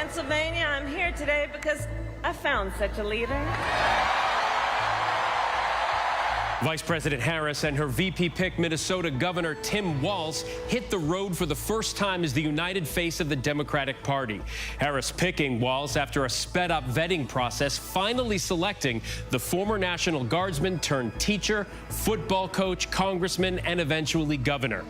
Pennsylvania. I'm here today because I found such a leader. Vice President Harris and her VP pick, Minnesota Governor Tim Walz, hit the road for the first time as the united face of the Democratic Party. Harris picking Walz after a sped-up vetting process, finally selecting the former National Guardsman turned teacher, football coach, congressman, and eventually governor.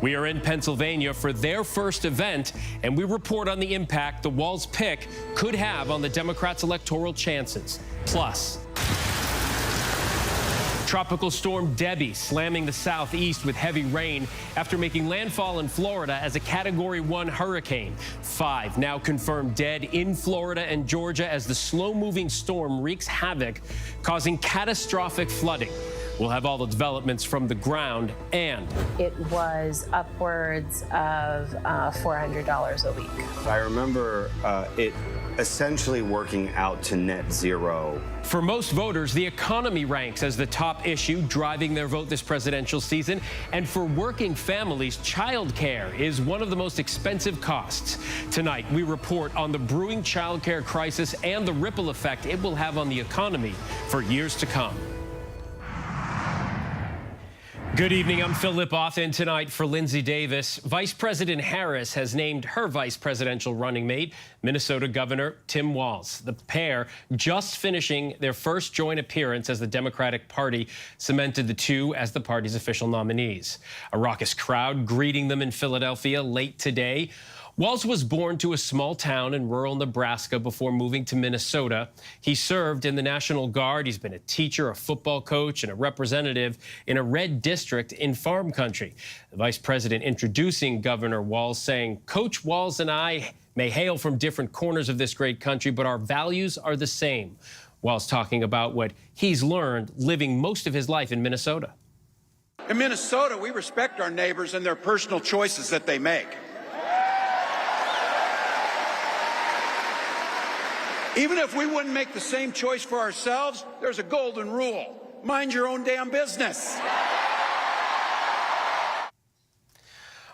We are in Pennsylvania for their first event, and we report on the impact the Walz pick could have on the Democrats' electoral chances. Plus, Tropical storm Debby slamming the southeast with heavy rain after making landfall in Florida as a Category 1 hurricane. 5 now confirmed dead in Florida and Georgia as the slow-moving storm wreaks havoc, causing catastrophic flooding. We'll have all the developments from the ground, and it was upwards of $400 a week. I remember it essentially working out to net zero. For most voters, the economy ranks as the top issue driving their vote this presidential season. And for working families, childcare is one of the most expensive costs. Tonight, we report on the brewing childcare crisis and the ripple effect it will have on the economy for years to come. Good evening. I'm Phil Lipoff, in tonight for Linsey Davis. Vice President Harris has named her vice presidential running mate, Minnesota Governor Tim Walz. The pair just finishing their first joint appearance as the Democratic Party cemented the two as the party's official nominees. A raucous crowd greeting them in Philadelphia late today. Walz was born to a small town in rural Nebraska before moving to Minnesota. He served in the National Guard. He's been a teacher, a football coach, and a representative in a red district in farm country. The vice president introducing Governor Walz, saying, "Coach Walz and I may hail from different corners of this great country, but our values are the same." Walz talking about what he's learned living most of his life in Minnesota. In Minnesota, we respect our neighbors and their personal choices that they make. Even if we wouldn't make the same choice for ourselves, there's a golden rule. Mind your own damn business.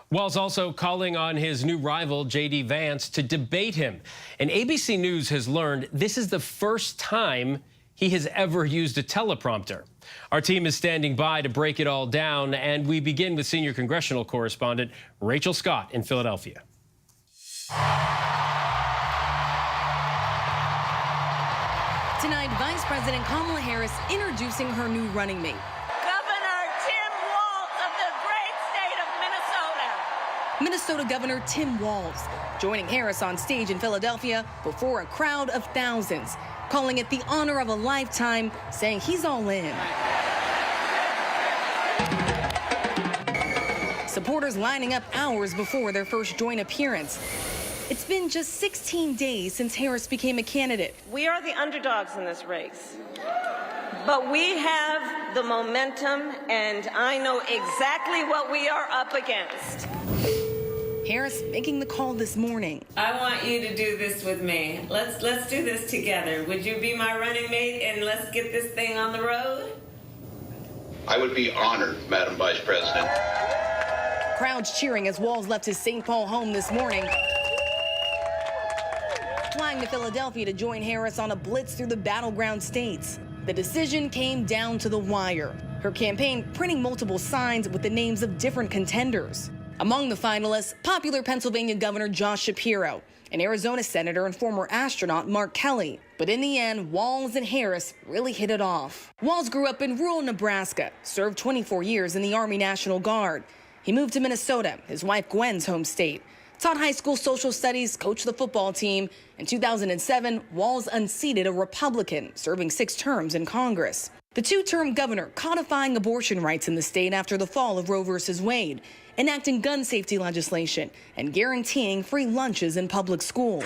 Walz also calling on his new rival, J.D. Vance, to debate him. And ABC News has learned this is the first time he has ever used a teleprompter. Our team is standing by to break it all down, and we begin with senior congressional correspondent Rachel Scott in Philadelphia. Tonight, Vice President Kamala Harris introducing her new running mate. Governor Tim Walz of the great state of Minnesota. Minnesota Governor Tim Walz joining Harris on stage in Philadelphia before a crowd of thousands, calling it the honor of a lifetime, saying he's all in. Supporters lining up hours before their first joint appearance. It's been just 16 days since Harris became a candidate. We are the underdogs in this race, but we have the momentum, and I know exactly what we are up against. Harris making the call this morning. I want you to do this with me. Let's do this together. Would you be my running mate, and let's get this thing on the road? I would be honored, Madam Vice President. Crowds cheering as Walz left his St. Paul home this morning, flying to Philadelphia to join Harris on a blitz through the battleground states. The decision came down to the wire. Her campaign printing multiple signs with the names of different contenders. Among the finalists, popular Pennsylvania Governor Josh Shapiro, and Arizona Senator and former astronaut Mark Kelly. But in the end, Walz and Harris really hit it off. Walz grew up in rural Nebraska, served 24 years in the Army National Guard. He moved to Minnesota, his wife Gwen's home state. Taught high school social studies, coached the football team. In 2007, Walz unseated a Republican, serving 6 terms in Congress. The 2-term governor codifying abortion rights in the state after the fall of Roe v. Wade, enacting gun safety legislation, and guaranteeing free lunches in public schools.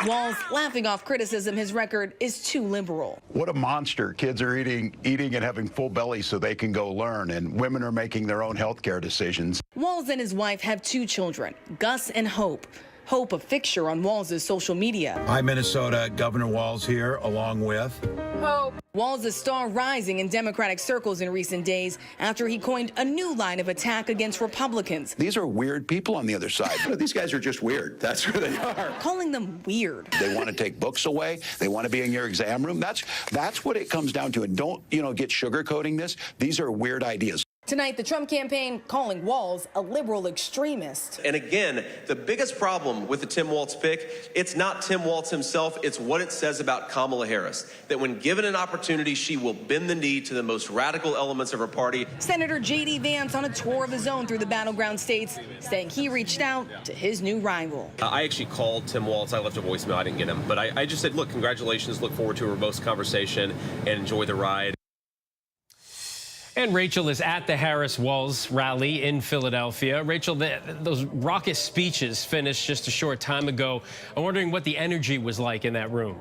Walz laughing off criticism his record is too liberal. What a monster. Kids are eating and having full bellies so they can go learn, and women are making their own health care decisions. Walz and his wife have 2 children, Gus and Hope. Hope, a fixture on Walz's social media. Hi, Minnesota. Governor Walz here, along with hope. Walz' star rising in Democratic circles in recent days after he coined a new line of attack against Republicans. These are weird people on the other side. These guys are just weird. That's who they are. Calling them weird. They want to take books away. They want to be in your exam room. That's what it comes down to. And don't, get sugarcoating this. These are weird ideas. Tonight, the Trump campaign calling Walz a liberal extremist. And again, the biggest problem with the Tim Walz pick, it's not Tim Walz himself, it's what it says about Kamala Harris. That when given an opportunity, she will bend the knee to the most radical elements of her party. Senator J.D. Vance on a tour of his own through the battleground states, saying he reached out to his new rival. I actually called Tim Walz. I left a voicemail. I didn't get him. But I just said, look, congratulations. Look forward to a robust conversation and enjoy the ride. And Rachel is at the Harris-Walz rally in Philadelphia. Rachel, those raucous speeches finished just a short time ago. I'm wondering what the energy was like in that room.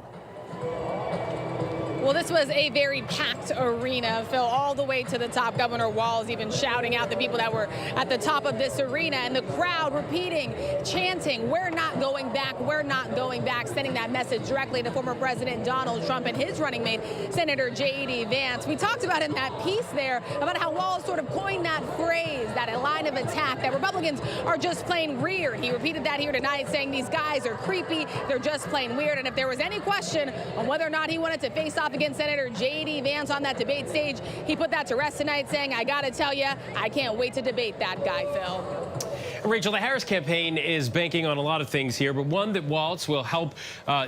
Well, this was a very packed arena, Phil, all the way to the top. Governor Walz even shouting out the people that were at the top of this arena, and the crowd repeating, chanting, "We're not going back, we're not going back," sending that message directly to former President Donald Trump and his running mate, Senator J.D. Vance. We talked about in that piece there about how Walz sort of coined that phrase, that a line of attack, that Republicans are just plain weird. He repeated that here tonight, saying these guys are creepy, they're just plain weird. And if there was any question on whether or not he wanted to face off against Senator J.D. Vance on that debate stage, he put that to rest tonight, saying, "I got to tell you, I can't wait to debate that guy, Phil." Rachel, the Harris campaign is banking on a lot of things here, but one that Walz will help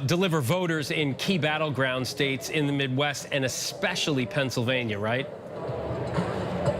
deliver voters in key battleground states in the Midwest and especially Pennsylvania, right?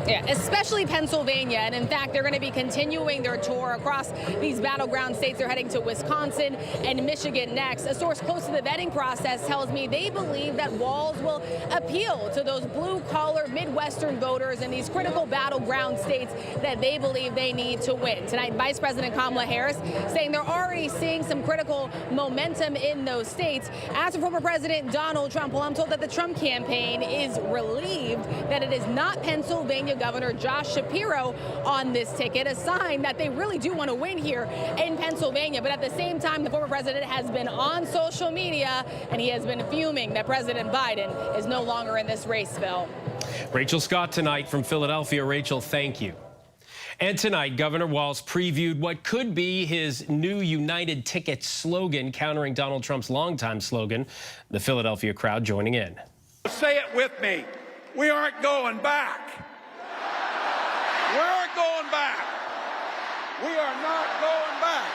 Yeah, especially Pennsylvania. And in fact, they're going to be continuing their tour across these battleground states. They're heading to Wisconsin and Michigan next. A source close to the vetting process tells me they believe that Walz will appeal to those blue-collar Midwestern voters in these critical battleground states that they believe they need to win. Tonight, Vice President Kamala Harris saying they're already seeing some critical momentum in those states. As for former President Donald Trump, well, I'm told that the Trump campaign is relieved that it is not Pennsylvania Governor Josh Shapiro on this ticket, a sign that they really do want to win here in Pennsylvania. But at the same time, the former president has been on social media, and he has been fuming that President Biden is no longer in this race, Phil. Rachel Scott tonight from Philadelphia. Rachel, thank you. And tonight, Governor Walz previewed what could be his new United Ticket slogan, countering Donald Trump's longtime slogan, the Philadelphia crowd joining in. Say it with me. We aren't going back. We aren't going back. We are not going back.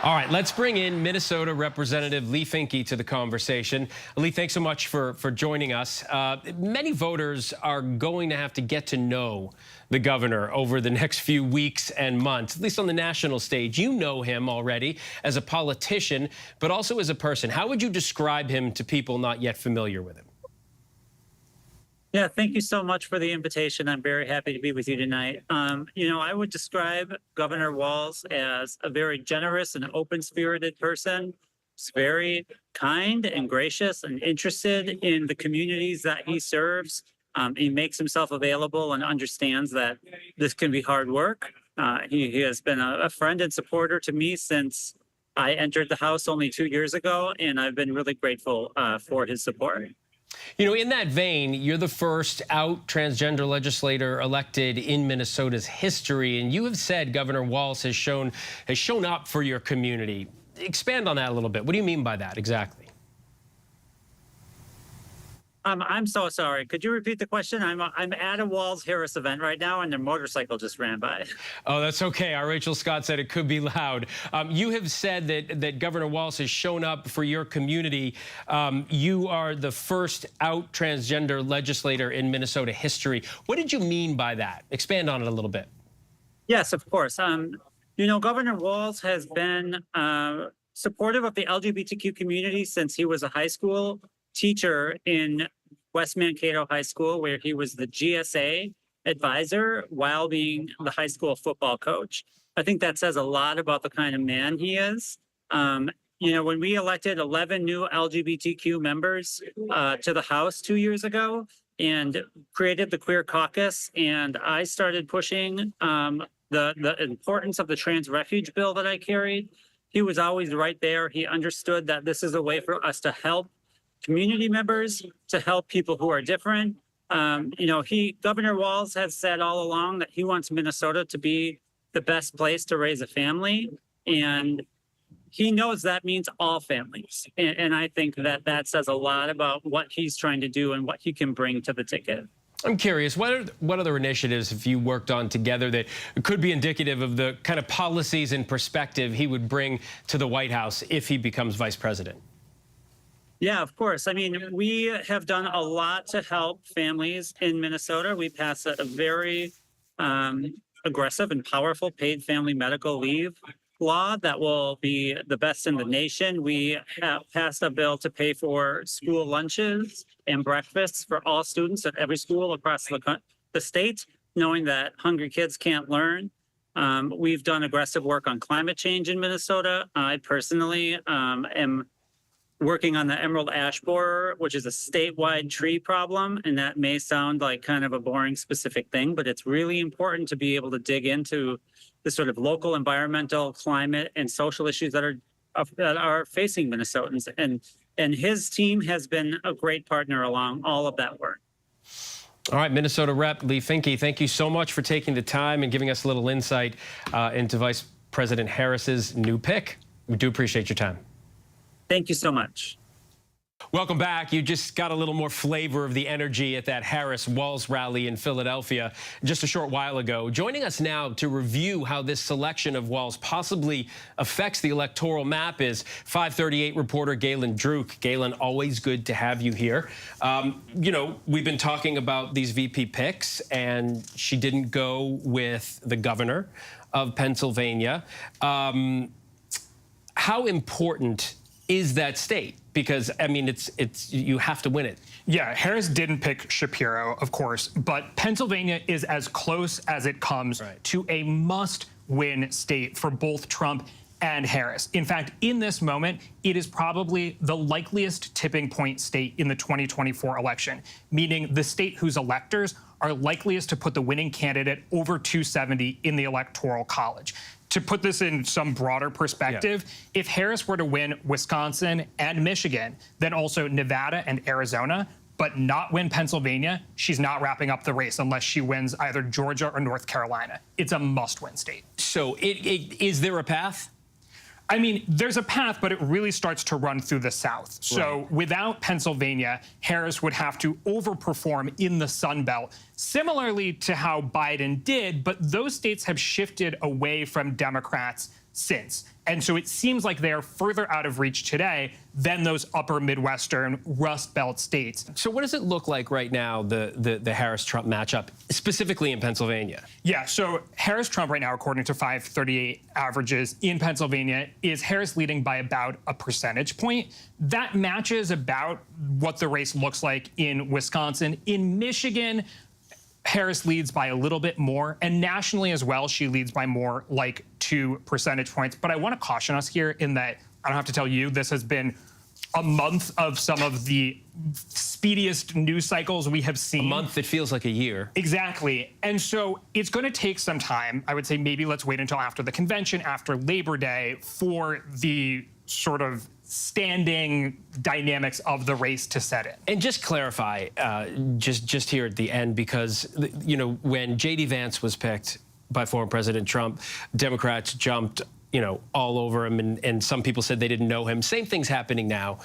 All right, let's bring in Minnesota Representative Lee Finke to the conversation. Lee, thanks so much for joining us. Many voters are going to have to get to know the governor over the next few weeks and months, at least on the national stage. You know him already as a politician, but also as a person. How would you describe him to people not yet familiar with him? Yeah, thank you so much for the invitation. I'm very happy to be with you tonight. I would describe Governor Walz as a very generous and open-spirited person. He's very kind and gracious and interested in the communities that he serves. He makes himself available and understands that this can be hard work. He has been a friend and supporter to me since I entered the House only 2 years ago, and I've been really grateful for his support. You know, in that vein, you're the first out transgender legislator elected in Minnesota's history, and you have said Governor Walz has shown up for your community. Expand on that a little bit. What do you mean by that exactly? I'm so sorry. Could you repeat the question? I'm at a Walz Harris event right now, and their motorcycle just ran by. Oh, that's okay. Our Rachel Scott said it could be loud. You have said that Governor Walz has shown up for your community. You are the first out transgender legislator in Minnesota history. What did you mean by that? Expand on it a little bit. Yes, of course. Governor Walz has been supportive of the LGBTQ community since he was a high school teacher in West Mankato High School, where he was the GSA advisor while being the high school football coach. I think that says a lot about the kind of man he is. When we elected 11 new LGBTQ members to the House 2 years ago and created the Queer Caucus, and I started pushing the importance of the trans refuge bill that I carried, he was always right there. He understood that this is a way for us to help community members, to help people who are different. Governor Walz has said all along that he wants Minnesota to be the best place to raise a family. And he knows that means all families. And I think that says a lot about what he's trying to do and what he can bring to the ticket. I'm curious, what other initiatives have you worked on together that could be indicative of the kind of policies and perspective he would bring to the White House if he becomes vice president? Yeah, of course. I mean, we have done a lot to help families in Minnesota. We passed a very aggressive and powerful paid family medical leave law that will be the best in the nation. We have passed a bill to pay for school lunches and breakfasts for all students at every school across the state, knowing that hungry kids can't learn. We've done aggressive work on climate change in Minnesota. I personally am working on the emerald ash borer, which is a statewide tree problem. And that may sound like kind of a boring specific thing, but it's really important to be able to dig into the sort of local environmental, climate, and social issues that are facing Minnesotans. And his team has been a great partner along all of that work. All right, Minnesota Rep. Lee Finke, thank you so much for taking the time and giving us a little insight into Vice President Harris's new pick. We do appreciate your time. Thank you so much. Welcome back. You just got a little more flavor of the energy at that Harris-Walz rally in Philadelphia just a short while ago. Joining us now to review how this selection of Walz possibly affects the electoral map is 538 reporter Galen Druk. Galen, always good to have you here. We've been talking about these VP picks, and she didn't go with the governor of Pennsylvania. How important is that state? Because, I mean, it's you have to win it. Yeah, Harris didn't pick Shapiro, of course, but Pennsylvania is as close as it comes to a must-win state for both Trump and Harris. In fact, in this moment, it is probably the likeliest tipping point state in the 2024 election, meaning the state whose electors are likeliest to put the winning candidate over 270 in the Electoral College. To put this in some broader perspective, if Harris were to win Wisconsin and Michigan, then also Nevada and Arizona, but not win Pennsylvania, she's not wrapping up the race unless she wins either Georgia or North Carolina. It's a must-win state. So is there a path? I mean, there's a path, but it really starts to run through the South. So without Pennsylvania, Harris would have to overperform in the Sun Belt, similarly to how Biden did, but those states have shifted away from Democrats since. And so it seems like they are further out of reach today than those upper Midwestern Rust Belt states. So what does it look like right now, the Harris-Trump matchup, specifically in Pennsylvania? Yeah, so Harris-Trump right now, according to 538 averages in Pennsylvania, is Harris leading by about a percentage point. That matches about what the race looks like in Wisconsin. In Michigan, Harris leads by a little bit more, and nationally as well, she leads by more, like 2 percentage points. But I want to caution us here in that I don't have to tell you, this has been a month of some of the speediest news cycles we have seen. A month that feels like a year. Exactly. And so it's going to take some time. I would say maybe let's wait until after the convention, after Labor Day, for the sort of standing dynamics of the race to set in. And just clarify, just here at the end, because, when J.D. Vance was picked by former President Trump, Democrats jumped, all over him, and some people said they didn't know him. Same thing's happening now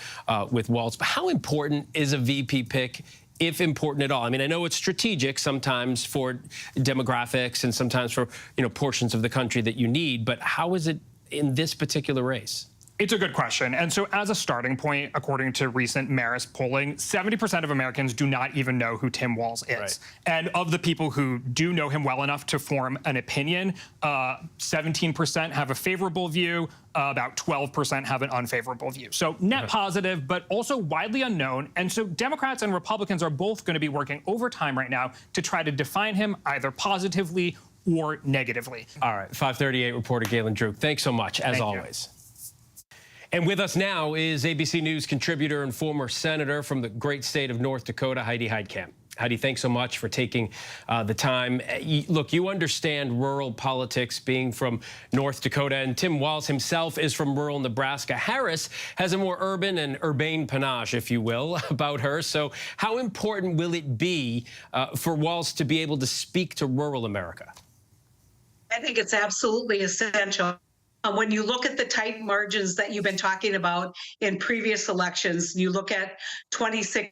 with Walz. But how important is a VP pick, if important at all? I mean, I know it's strategic sometimes for demographics and sometimes for, portions of the country that you need, but how is it in this particular race? It's a good question. And so as a starting point, according to recent Marist polling, 70% of Americans do not even know who Tim Walz is. And of the people who do know him well enough to form an opinion, 17% have a favorable view, about 12% have an unfavorable view. So net positive, but also widely unknown. And so Democrats and Republicans are both going to be working overtime right now to try to define him either positively or negatively. All right, 538 reporter Galen Druk, thanks so much, as always. And with us now is ABC News contributor and former senator from the great state of North Dakota, Heidi Heitkamp. Heidi, thanks so much for taking the time. Look, you understand rural politics, being from North Dakota, and Tim Walz himself is from rural Nebraska. Harris has a more urban and urbane panache, if you will, about her. So how important will it be for Walz to be able to speak to rural America? I think it's absolutely essential. When you look at the tight margins that you've been talking about in previous elections, you look at 2016,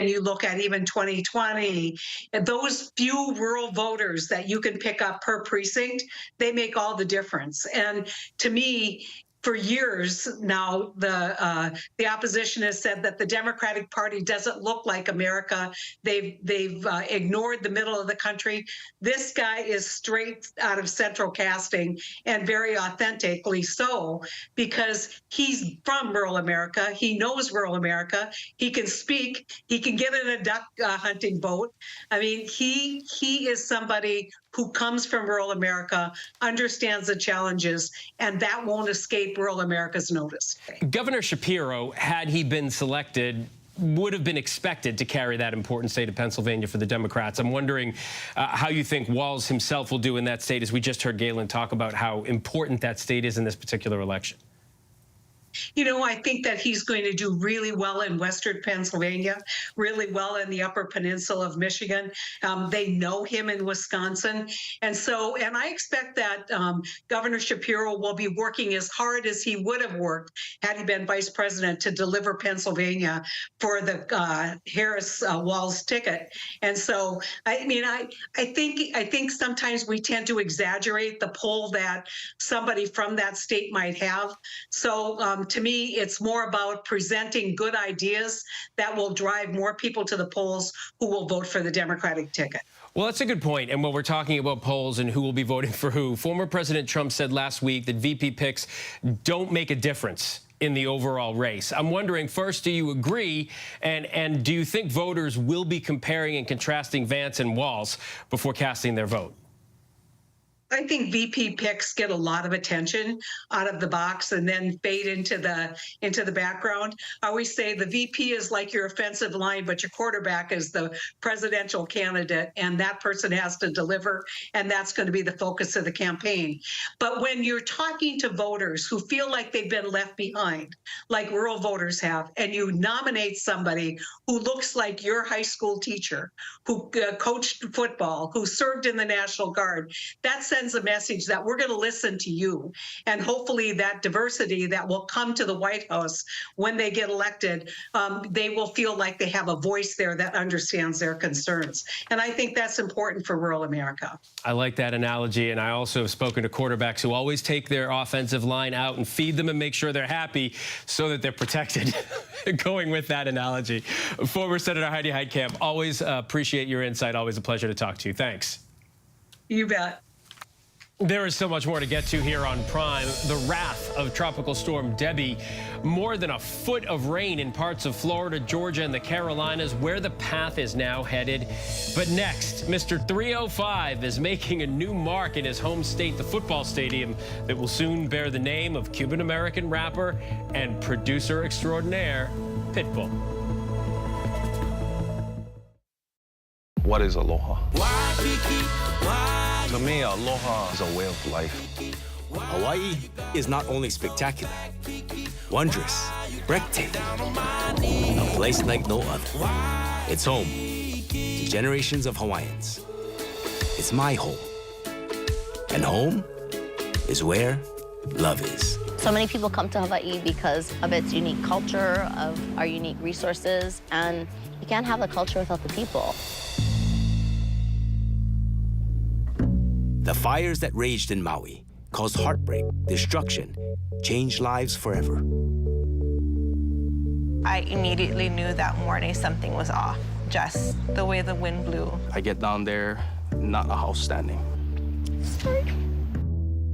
and you look at even 2020, and those few rural voters that you can pick up per precinct, they make all the difference. And to me, for years now, the opposition has said that the Democratic Party doesn't look like America. They've ignored the middle of the country. This guy is straight out of central casting, and very authentically so, because he's from rural America. He knows rural America. He can speak. He can get in a duck hunting boat. I mean, he is somebody who comes from rural America, understands the challenges, and that won't escape rural America's notice. Governor Shapiro, had he been selected, would have been expected to carry that important state of Pennsylvania for the Democrats. I'm wondering how you think Walz himself will do in that state, as we just heard Galen talk about how important that state is in this particular election. You know, I think that he's going to do really well in Western Pennsylvania, really well in the Upper Peninsula of Michigan. They know him in Wisconsin. And I expect that Governor Shapiro will be working as hard as he would have worked had he been vice president to deliver Pennsylvania for the Harris-Walz ticket. And so, I mean, I think sometimes we tend to exaggerate the pull that somebody from that state might have. So to me, it's more about presenting good ideas that will drive more people to the polls who will vote for the Democratic ticket. Well, that's a good point. And when we're talking about polls and who will be voting for who, former President Trump said last week that VP picks don't make a difference in the overall race. I'm wondering, first, do you agree? And do you think voters will be comparing and contrasting Vance and Walz before casting their vote? I think VP picks get a lot of attention out of the box and then fade into the background. I always say the VP is like your offensive line, but your quarterback is the presidential candidate, and that person has to deliver, and that's going to be the focus of the campaign. But when you're talking to voters who feel like they've been left behind, like rural voters have, and you nominate somebody who looks like your high school teacher, who coached football, who served in the National Guard, that sends a message that we're going to listen to you. And hopefully that diversity that will come to the White House when they get elected, they will feel like they have a voice there that understands their concerns. And I think that's important for rural America. I like that analogy. And I also have spoken to quarterbacks who always take their offensive line out and feed them and make sure they're happy so that they're protected. Going with that analogy. Former Senator Heidi Heitkamp, always appreciate your insight. Always a pleasure to talk to you. Thanks. You bet. There is so much more to get to here on Prime. The wrath of Tropical Storm Debby. More than a foot of rain in parts of Florida, Georgia, and the Carolinas, where the path is now headed. But next, Mr. 305 is making a new mark in his home state, the football stadium, that will soon bear the name of Cuban-American rapper and producer extraordinaire, Pitbull. What is aloha? To me, aloha is a way of life. Hawaii is not only spectacular, wondrous, breathtaking, a place like no other. It's home to generations of Hawaiians. It's my home. And home is where love is. So many people come to Hawaii because of its unique culture, of our unique resources, and you can't have the culture without the people. The fires that raged in Maui caused heartbreak, destruction, changed lives forever. I immediately knew that morning something was off, just the way the wind blew. I get down there, not a house standing.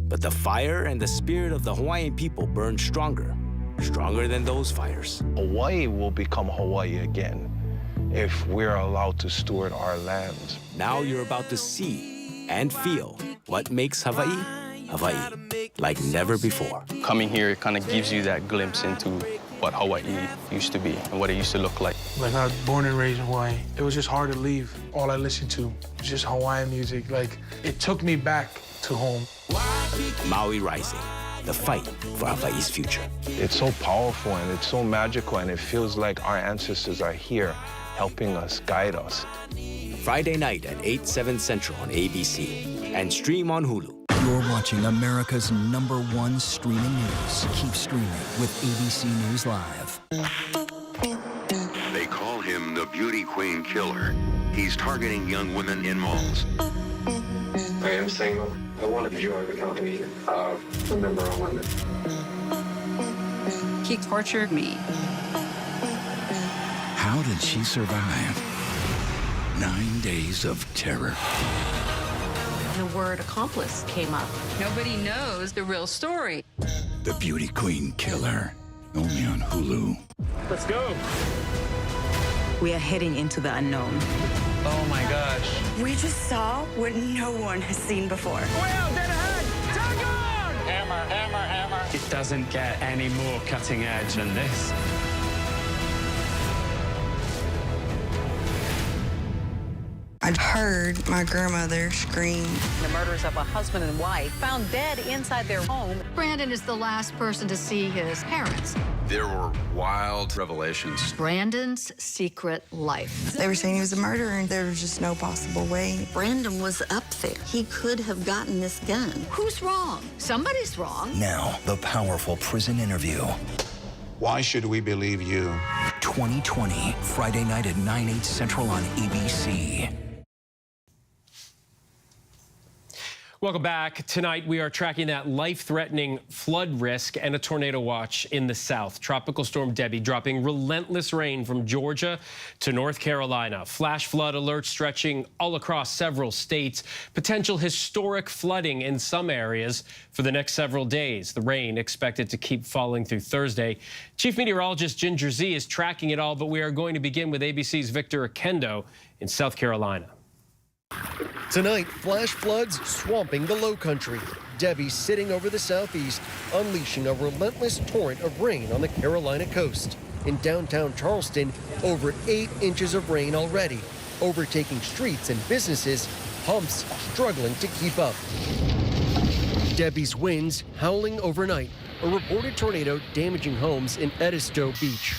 But the fire and the spirit of the Hawaiian people burned stronger than those fires. Hawaii will become Hawaii again if we're allowed to steward our lands. Now you're about to see and feel what makes Hawaii, Hawaii, like never before. Coming here kind of gives you that glimpse into what Hawaii used to be and what it used to look like. Like, I was born and raised in Hawaii. It was just hard to leave. All I listened to was just Hawaiian music. Like, it took me back to home. Maui Rising, the fight for Hawaii's future. It's so powerful and it's so magical, and it feels like our ancestors are here helping us, guide us. Friday night at 8, 7 Central on ABC and stream on Hulu. You're watching America's #1 streaming news. Keep streaming with ABC News Live. They call him the beauty queen killer. He's targeting young women in malls. I am single. I want to enjoy the company of a number of women. He tortured me. How did she survive 9 days of terror? The word accomplice came up. Nobody knows the real story. The Beauty Queen Killer, only on Hulu. Let's go. We are heading into the unknown. Oh my gosh. We just saw what no one has seen before. Well, dead ahead. Tag on! Hammer, hammer, hammer. It doesn't get any more cutting edge than this. I heard my grandmother scream. The murders of a husband and wife found dead inside their home. Brandon is the last person to see his parents. There were wild revelations. Brandon's secret life. They were saying he was a murderer, and there was just no possible way. Brandon was up there. He could have gotten this gun. Who's wrong? Somebody's wrong. Now, the powerful prison interview. Why should we believe you? 2020, Friday night at 9, 8 Central on ABC. Welcome back. Tonight, we are tracking that life-threatening flood risk and a tornado watch in the south. Tropical storm Debby dropping relentless rain from Georgia to North Carolina. Flash flood alerts stretching all across several states. Potential historic flooding in some areas for the next several days. The rain expected to keep falling through Thursday. Chief Meteorologist Ginger Z is tracking it all, but we are going to begin with ABC's Victor Akendo in South Carolina. Tonight, flash floods swamping the low country. Debby sitting over the southeast, unleashing a relentless torrent of rain on the Carolina coast. In downtown Charleston, over 8 inches of rain already, overtaking streets and businesses, pumps struggling to keep up. Debby's winds howling overnight, a reported tornado damaging homes in Edisto Beach.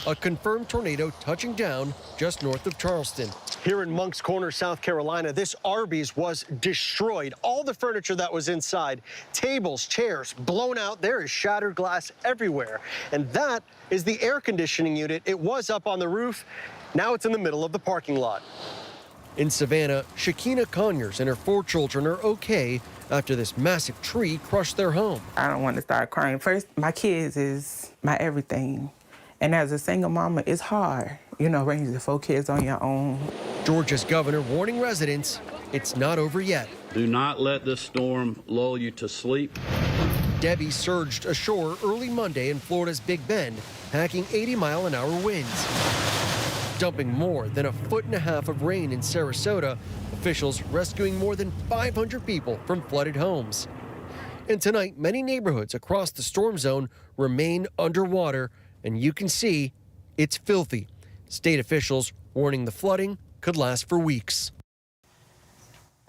A confirmed tornado touching down just north of Charleston. Here in Moncks Corner, South Carolina, this Arby's was destroyed. All the furniture that was inside, tables, chairs, blown out. There is shattered glass everywhere. And that is the air conditioning unit. It was up on the roof. Now it's in the middle of the parking lot. In Savannah, Shakina Conyers and her 4 children are okay after this massive tree crushed their home. I don't want to start crying. First, my kids is my everything. And as a single mama, it's hard, you know, raising 4 kids on your own. Georgia's governor warning residents it's not over yet. Do not let this storm lull you to sleep. Debby surged ashore early Monday in Florida's Big Bend, packing 80-mile-an-hour winds. Dumping more than 1.5 feet of rain in Sarasota, officials rescuing more than 500 people from flooded homes. And tonight, many neighborhoods across the storm zone remain underwater, and you can see it's filthy. State officials warning the flooding could last for weeks.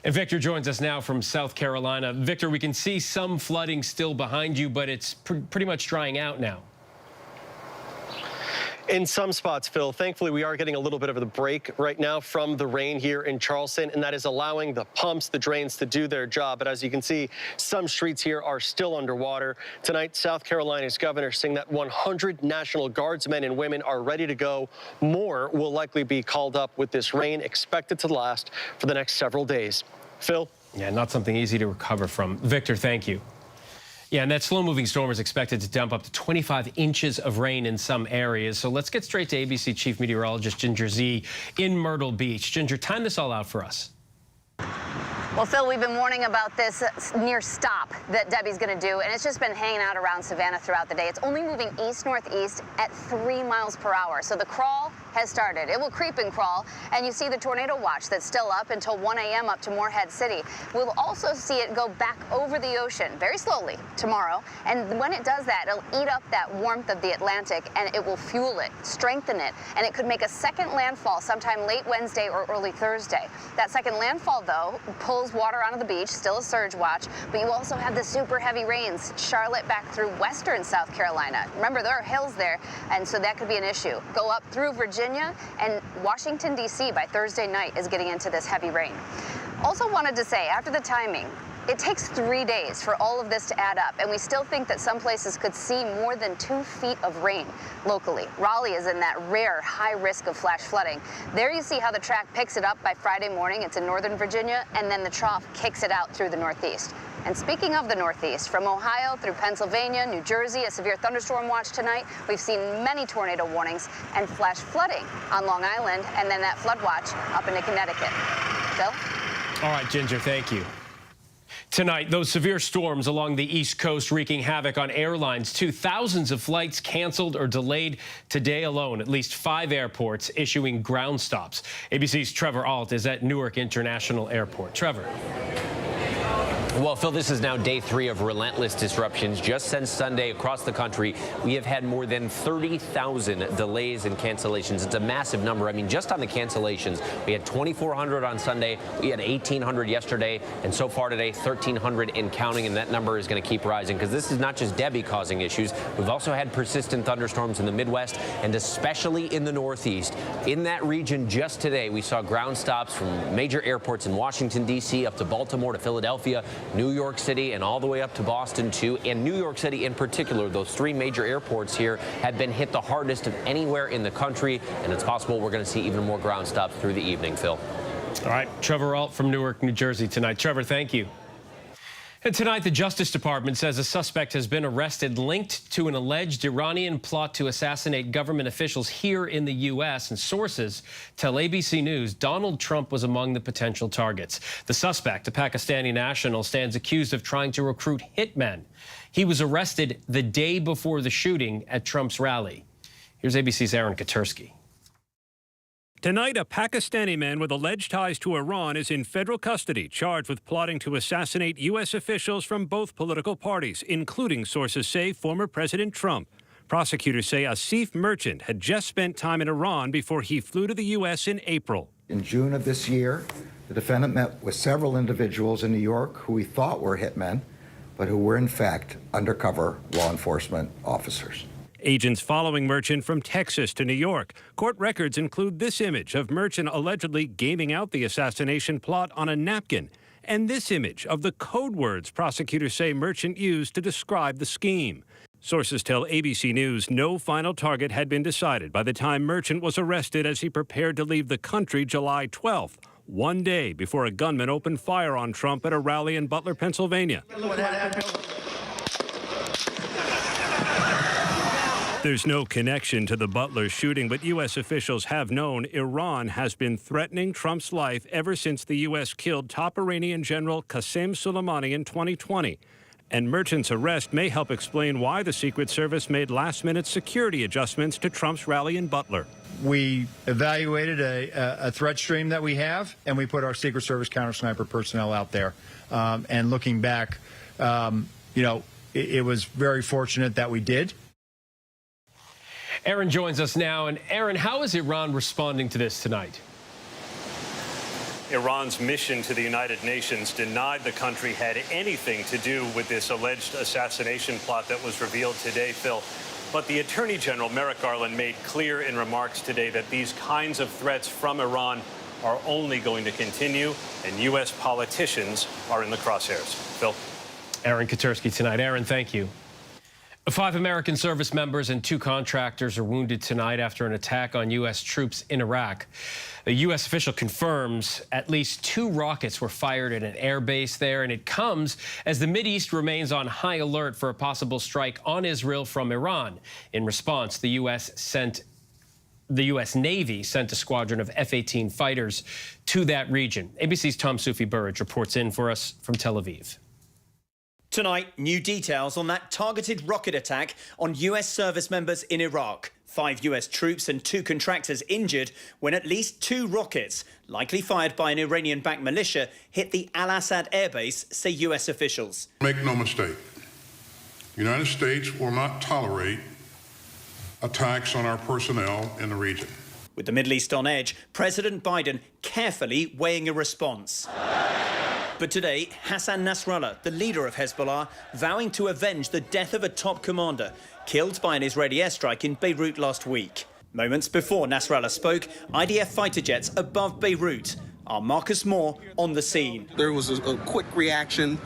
And Victor joins us now from South Carolina. Victor, we can see some flooding still behind you, but it's pretty much drying out now. In some spots, Phil, thankfully we are getting a little bit of a break right now from the rain here in Charleston, and that is allowing the pumps, the drains to do their job. But as you can see, some streets here are still underwater. Tonight, South Carolina's governor saying that 100 National Guardsmen and women are ready to go. More will likely be called up with this rain expected to last for the next several days. Phil? Yeah, not something easy to recover from. Victor, thank you. Yeah, and that slow-moving storm is expected to dump up to 25 inches of rain in some areas. So let's get straight to ABC Chief Meteorologist Ginger Z in Myrtle Beach. Ginger, time this all out for us. Well, Phil, we've been warning about this near stop that Debby's going to do, and it's just been hanging out around Savannah throughout the day. It's only moving east-northeast at 3 miles per hour. So the crawl has started. It will creep and crawl, and you see the tornado watch that's still up until 1 a.m. up to Morehead City. We'll also see it go back over the ocean very slowly tomorrow, and when it does that, it'll eat up that warmth of the Atlantic, and it will fuel it, strengthen it, and it could make a second landfall sometime late Wednesday or early Thursday. That second landfall, though, pulls water onto the beach, still a surge watch, but you also have the super heavy rains, Charlotte back through western South Carolina. Remember, there are hills there, and so that could be an issue. Go up through Virginia, and Washington, D.C. by Thursday night is getting into this heavy rain. Also wanted to say, after the timing, it takes 3 days for all of this to add up, and we still think that some places could see more than 2 feet of rain locally. Raleigh is in that rare high risk of flash flooding. There you see how the track picks it up by Friday morning. It's in northern Virginia, and then the trough kicks it out through the northeast. And speaking of the northeast, from Ohio through Pennsylvania, New Jersey, a severe thunderstorm watch tonight. We've seen many tornado warnings and flash flooding on Long Island, and then that flood watch up into Connecticut. Phil? All right, Ginger, thank you. Tonight, those severe storms along the East Coast wreaking havoc on airlines, too. Thousands of flights canceled or delayed today alone. At least 5 airports issuing ground stops. ABC's Trevor Alt is at Newark International Airport. Trevor. Well, Phil, this is now day 3 of relentless disruptions. Just since Sunday across the country, we have had more than 30,000 delays and cancellations. It's a massive number. I mean, just on the cancellations, we had 2,400 on Sunday. We had 1,800 yesterday. And so far today, 1,300 and counting. And that number is going to keep rising because this is not just Debby causing issues. We've also had persistent thunderstorms in the Midwest and especially in the Northeast. In that region just today, we saw ground stops from major airports in Washington, D.C. up to Baltimore to Philadelphia, New York City, and all the way up to Boston, too. And New York City in particular, those 3 major airports here have been hit the hardest of anywhere in the country. And it's possible we're going to see even more ground stops through the evening, Phil. All right, Trevor Alt from Newark, New Jersey tonight. Trevor, thank you. And tonight, the Justice Department says a suspect has been arrested linked to an alleged Iranian plot to assassinate government officials here in the U.S. And sources tell ABC News Donald Trump was among the potential targets. The suspect, a Pakistani national, stands accused of trying to recruit hitmen. He was arrested the day before the shooting at Trump's rally. Here's ABC's Aaron Katersky. Tonight, a Pakistani man with alleged ties to Iran is in federal custody, charged with plotting to assassinate U.S. officials from both political parties, including, sources say, former President Trump. Prosecutors say Asif Merchant had just spent time in Iran before he flew to the U.S. in April. In June of this year, the defendant met with several individuals in New York who he thought were hitmen, but who were in fact undercover law enforcement officers. Agents following Merchant from Texas to New York. Court records include this image of Merchant allegedly gaming out the assassination plot on a napkin, and this image of the code words prosecutors say Merchant used to describe the scheme. Sources tell ABC News no final target had been decided by the time Merchant was arrested as he prepared to leave the country July 12th, 1 day before a gunman opened fire on Trump at a rally in Butler, Pennsylvania. There's no connection to the Butler shooting, but U.S. officials have known Iran has been threatening Trump's life ever since the U.S. killed top Iranian General Qasem Soleimani in 2020. And Merchant's arrest may help explain why the Secret Service made last-minute security adjustments to Trump's rally in Butler. We evaluated a threat stream that we have, and we put our Secret Service counter-sniper personnel out there. And looking back, it was very fortunate that we did. Aaron joins us now. And Aaron, how is Iran responding to this tonight? Iran's mission to the United Nations denied the country had anything to do with this alleged assassination plot that was revealed today, Phil. But the Attorney General, Merrick Garland, made clear in remarks today that these kinds of threats from Iran are only going to continue, and U.S. politicians are in the crosshairs. Phil? Aaron Katersky tonight. Aaron, thank you. 5 American service members and 2 contractors are wounded tonight after an attack on U.S. troops in Iraq. A U.S. official confirms at least 2 rockets were fired at an air base there, and it comes as the Mideast remains on high alert for a possible strike on Israel from Iran. In response, the U.S. Navy sent a squadron of F-18 fighters to that region. ABC's Tom Soufi-Burridge reports in for us from Tel Aviv. Tonight, new details on that targeted rocket attack on U.S. service members in Iraq. 5 US troops and 2 contractors injured when at least 2 rockets, likely fired by an Iranian-backed militia, hit the Al-Assad airbase, say US officials. Make no mistake, the United States will not tolerate attacks on our personnel in the region. With the Middle East on edge, President Biden carefully weighing a response. But today, Hassan Nasrallah, the leader of Hezbollah, vowing to avenge the death of a top commander killed by an Israeli airstrike in Beirut last week. Moments before Nasrallah spoke, IDF fighter jets above Beirut. Our Marcus Moore on the scene. There was a quick reaction.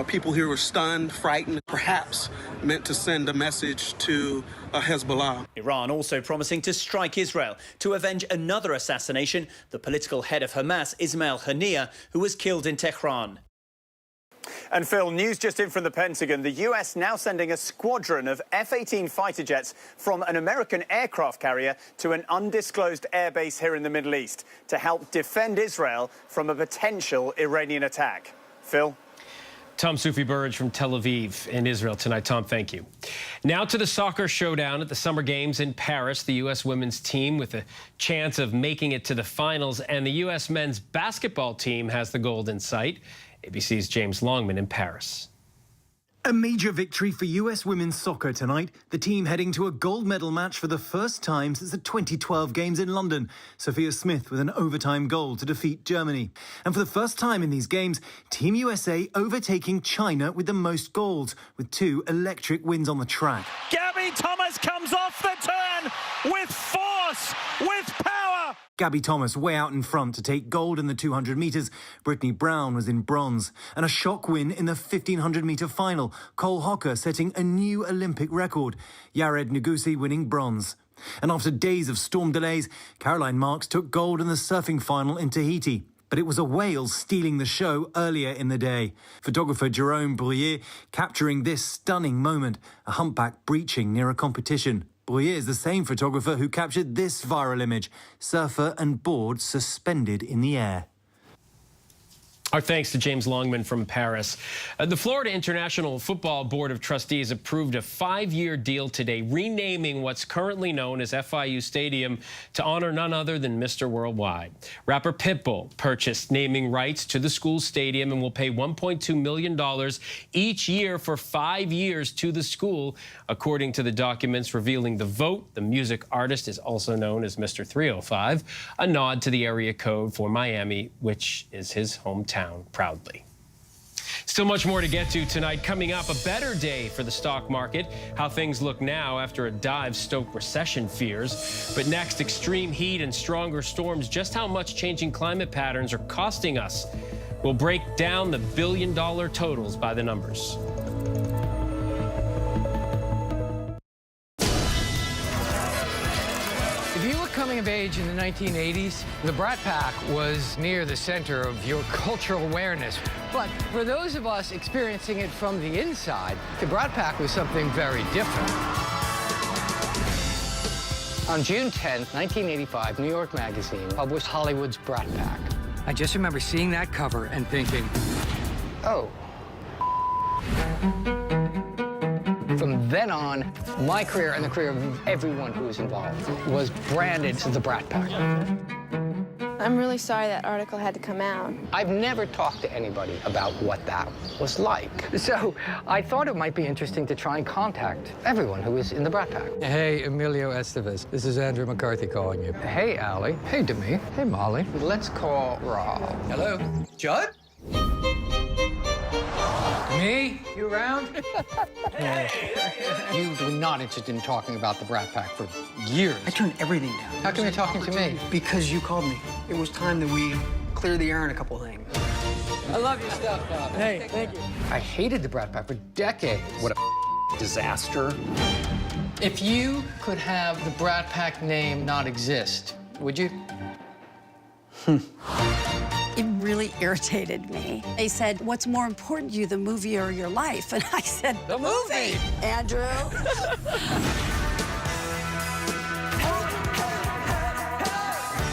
People here were stunned, frightened, perhaps meant to send a message to Hezbollah. Iran also promising to strike Israel to avenge another assassination, the political head of Hamas, Ismail Haniyeh, who was killed in Tehran. And Phil, news just in from the Pentagon. The US now sending a squadron of F-18 fighter jets from an American aircraft carrier to an undisclosed airbase here in the Middle East to help defend Israel from a potential Iranian attack. Phil? Tom Soufi-Burridge from Tel Aviv in Israel tonight. Tom, thank you. Now to the soccer showdown at the Summer Games in Paris. The U.S. women's team with a chance of making it to the finals, and the U.S. men's basketball team has the gold in sight. ABC's James Longman in Paris. A major victory for US women's soccer tonight. The team heading to a gold medal match for the first time since the 2012 Games in London. Sophia Smith with an overtime goal to defeat Germany. And for the first time in these games, Team USA overtaking China with the most goals, with 2 electric wins on the track. Gabby Thomas comes off the turn with force, with power. Gabby Thomas way out in front to take gold in the 200 metres. Brittany Brown was in bronze. And a shock win in the 1500-metre final. Cole Hocker setting a new Olympic record. Yared Nuguse winning bronze. And after days of storm delays, Caroline Marks took gold in the surfing final in Tahiti. But it was a whale stealing the show earlier in the day. Photographer Jerome Bruyere capturing this stunning moment, a humpback breaching near a competition. Bruyere is the same photographer who captured this viral image, surfer and board suspended in the air. Our thanks to James Longman from Paris. The Florida International Football Board of Trustees approved a 5-year deal today, renaming what's currently known as FIU Stadium to honor none other than Mr. Worldwide. Rapper Pitbull purchased naming rights to the school stadium and will pay $1.2 million each year for 5 years to the school. According to the documents revealing the vote, the music artist is also known as Mr. 305, a nod to the area code for Miami, which is his hometown. Proudly. Still much more to get to tonight. Coming up, a better day for the stock market, how things look now after a dive stoked recession fears. But next, extreme heat and stronger storms, just how much changing climate patterns are costing us. We'll break down the billion-dollar totals by the numbers. If you were coming of age in the 1980s, the Brat Pack was near the center of your cultural awareness. But for those of us experiencing it from the inside, the Brat Pack was something very different. On June 10th, 1985, New York Magazine published Hollywood's Brat Pack. I just remember seeing that cover and thinking, oh. From then on, my career and the career of everyone who was involved was branded to the Brat Pack. I'm really sorry that article had to come out. I've never talked to anybody about what that was like. So I thought it might be interesting to try and contact everyone who was in the Brat Pack. Hey, Emilio Estevez. This is Andrew McCarthy calling you. Hey, Allie. Hey, Demi. Hey, Molly. Let's call Rob. Hello. Judd? Me? You around? You were not interested in talking about the Brat Pack for years. I turned everything down. How come you're talking to me? Because you called me. It was time that we clear the air on a couple of things. I love your stuff, Bob. Hey, thank you. I hated the Brat Pack for decades. What a disaster. If you could have the Brat Pack name not exist, would you? It really irritated me. They said, what's more important to you, the movie or your life? And I said, the movie! Andrew.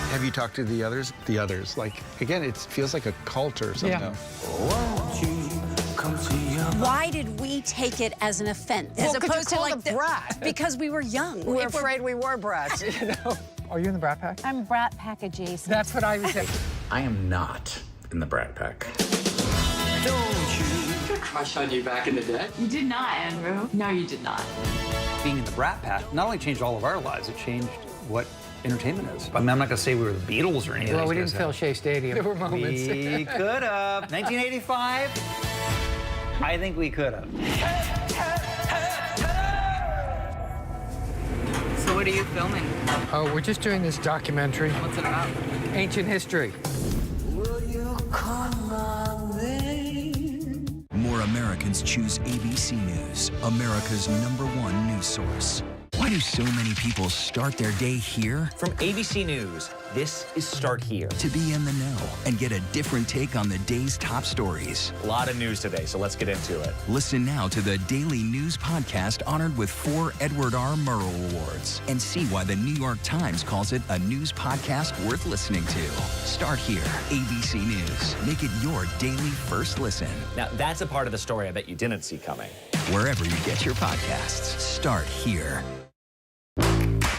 Have you talked to the others? The others, like, again, it feels like a cult or something. Yeah. Why did we take it as an offense? Well, as opposed to like the brat. Because we were young. We're afraid we were brats, you know. Are you in the Brat Pack? I'm Brat Pack adjacent. That's what I was saying. I am not in the Brat Pack. Don't you? Did I crush on you back in the day? You did not, Andrew. No, you did not. Being in the Brat Pack not only changed all of our lives, it changed what entertainment is. I mean, I'm not going to say we were the Beatles or anything. Well, we didn't fill Shea Stadium. There were moments. We could have. 1985, I think we could have. So what are you filming? Oh, we're just doing this documentary. What's it about? Ancient history. More Americans choose ABC News, America's #1 news source. Why do so many people start their day here? From ABC News, this is Start Here. To be in the know and get a different take on the day's top stories. A lot of news today, so let's get into it. Listen now to the Daily News Podcast honored with 4 Edward R. Murrow Awards and see why the New York Times calls it a news podcast worth listening to. Start Here, ABC News. Make it your daily first listen. Now, that's a part of the story I bet you didn't see coming. Wherever you get your podcasts, Start Here.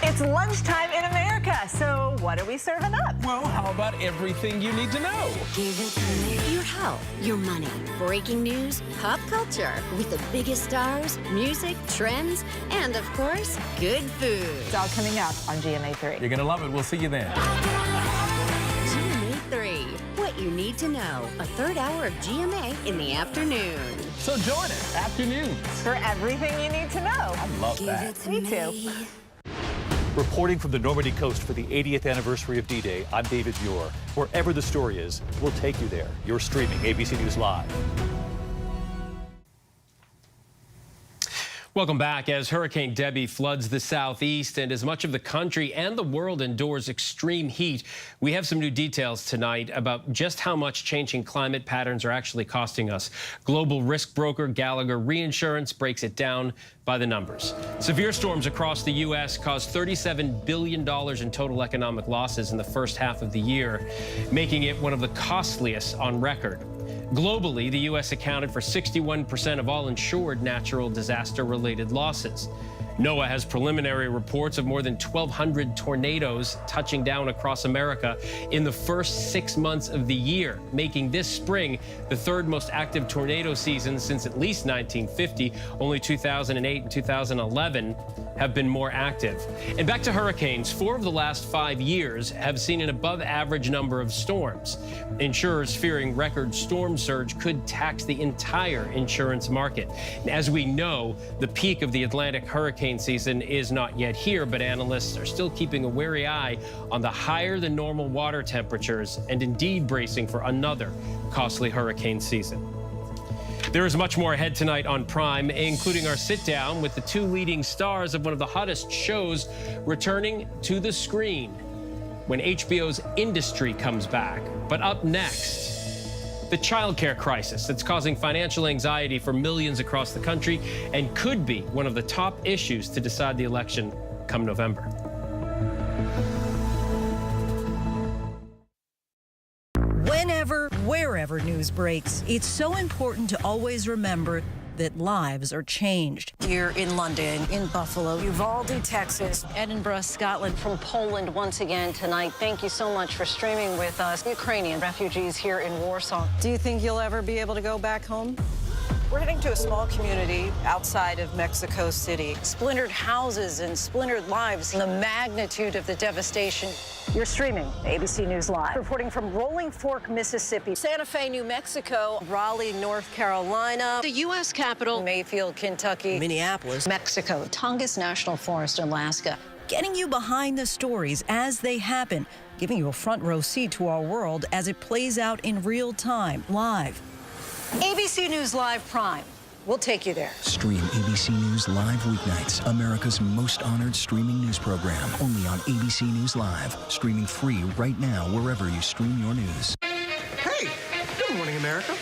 It's lunchtime in America, so what are we serving up? Well, how about everything you need to know? Give it to me. Your health, your money, breaking news, pop culture, with the biggest stars, music, trends, and of course, good food. It's all coming up on GMA3. You're gonna love it. We'll see you then. GMA3, what you need to know. A third hour of GMA in the afternoon. So join us, afternoons. For everything you need to know. I love that. Me too. Reporting from the Normandy coast for the 80th anniversary of D-Day, I'm David Muir. Wherever the story is, we'll take you there. You're streaming ABC News Live. Welcome back. As Hurricane Debby floods the southeast and as much of the country and the world endures extreme heat, we have some new details tonight about just how much changing climate patterns are actually costing us. Global risk broker Gallagher Reinsurance breaks it down by the numbers. Severe storms across the U.S. caused $37 billion in total economic losses in the first half of the year, making it one of the costliest on record. Globally, the U.S. accounted for 61% of all insured natural disaster-related losses. NOAA has preliminary reports of more than 1,200 tornadoes touching down across America in the first 6 months of the year, making this spring the third most active tornado season since at least 1950. Only 2008 and 2011 have been more active. And back to hurricanes, 4 of the last 5 years have seen an above-average number of storms. Insurers fearing record storm surge could tax the entire insurance market. And as we know, the peak of the Atlantic hurricane season is not yet here, but analysts are still keeping a wary eye on the higher than normal water temperatures and indeed bracing for another costly hurricane season. There is much more ahead tonight on Prime, including our sit-down with the 2 leading stars of one of the hottest shows returning to the screen when HBO's Industry comes back. But up next, the childcare crisis that's causing financial anxiety for millions across the country and could be one of the top issues to decide the election come November. Whenever, wherever news breaks, it's so important to always remember that lives are changed. Here in London, in Buffalo, Uvalde, Texas, Edinburgh, Scotland, from Poland once again tonight. Thank you so much for streaming with us. Ukrainian refugees here in Warsaw. Do you think you'll ever be able to go back home? We're heading to a small community outside of Mexico City. Splintered houses and splintered lives. The magnitude of the devastation. You're streaming ABC News Live. Reporting from Rolling Fork, Mississippi. Santa Fe, New Mexico. Raleigh, North Carolina. The U.S. Capitol. Mayfield, Kentucky. Minneapolis. Mexico. Tongass National Forest, Alaska. Getting you behind the stories as they happen. Giving you a front row seat to our world as it plays out in real time, live. ABC News Live Prime. We'll take you there. Stream ABC News Live weeknights, America's most honored streaming news program, only on ABC News Live. Streaming free right now wherever you stream your news. Hey, good morning, America.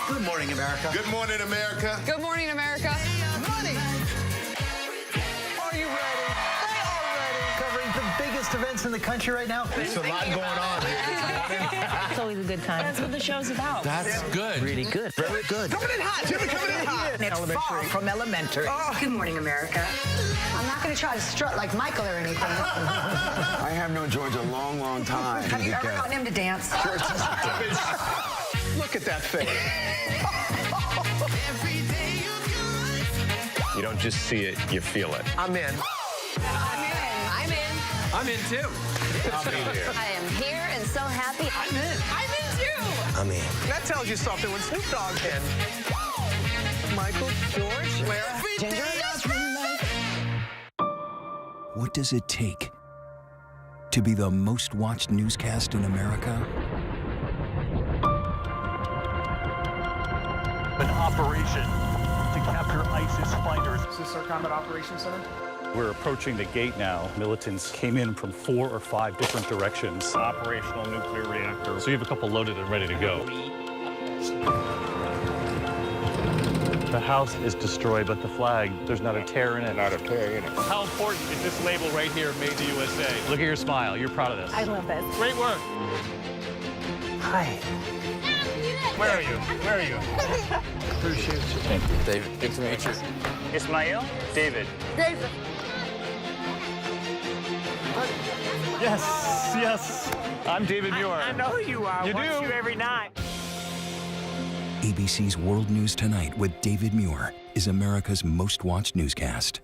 Good morning, America. Good morning, America. Good morning, America. Money. Are you ready? They are ready. Covering the biggest best events in the country right now. There's a lot going on here. It's always a good time. That's what the show's about. That's good. Really good. Very good. Coming in hot. Jimmy coming in hot. It's far from elementary. Good morning, America. I'm not going to try to strut like Michael or anything. I have known George a long, long time. Have you ever gotten him to dance? Look at that face. You don't just see it, you feel it. I'm in. I'm in. I'm in too. I'll be there. I am here and so happy. I'm in. I'm in too. I'm in. That tells you something when Snoop Dogg's in. Michael, George, Lara, Ginger. What does it take to be the most watched newscast in America? An operation to capture ISIS fighters. Is this our Combat Operations Center? We're approaching the gate now. Militants came in from 4 or 5 different directions. Operational nuclear reactor. So you have a couple loaded and ready to go. The house is destroyed, but the flag, there's not a tear in it. Not a tear in it. How important is this label right here, Made in the USA? Look at your smile. You're proud of this. I love this. Great work. Hi. Where are you? Where are you? Appreciate you. Thank you, David. Good to meet you. Ismail? David. David. Yes, yes. I'm David Muir. I know who you are. You Watch do? you every night. ABC's World News Tonight with David Muir is America's most watched newscast.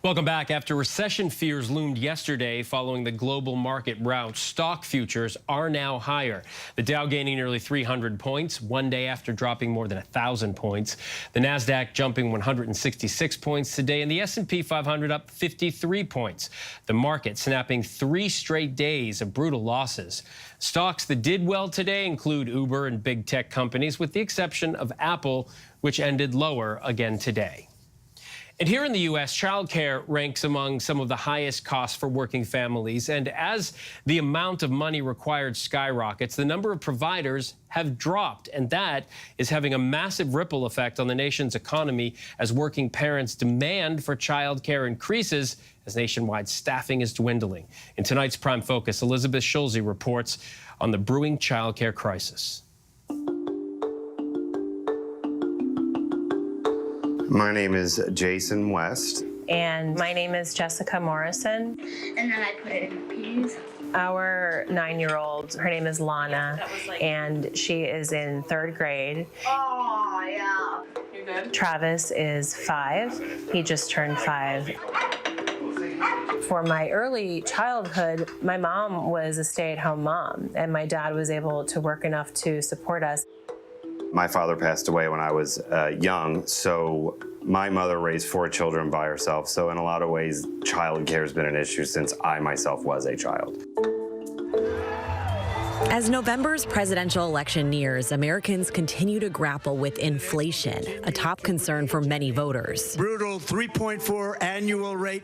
Welcome back. After recession fears loomed yesterday following the global market rout, stock futures are now higher. The Dow gaining nearly 300 points, one day after dropping more than 1,000 points. The Nasdaq jumping 166 points today, and the S&P 500 up 53 points. The market snapping 3 straight days of brutal losses. Stocks that did well today include Uber and big tech companies, with the exception of Apple, which ended lower again today. And here in the U.S., childcare ranks among some of the highest costs for working families. And as the amount of money required skyrockets, the number of providers have dropped. And that is having a massive ripple effect on the nation's economy as working parents' demand for childcare increases as nationwide staffing is dwindling. In tonight's Prime Focus, Elizabeth Schulze reports on the brewing childcare crisis. My name is Jason West. And my name is Jessica Morrison. And then I put it in the peas. Our 9-year-old, her name is Lana, and she is in 3rd grade. Oh, yeah. You good? Travis is 5. He just turned 5. For my early childhood, my mom was a stay-at-home mom, and my dad was able to work enough to support us. My father passed away when I was young, so my mother raised 4 children by herself. So in a lot of ways, childcare has been an issue since I myself was a child. As November's presidential election nears, Americans continue to grapple with inflation, a top concern for many voters. Brutal 3.4 annual rate.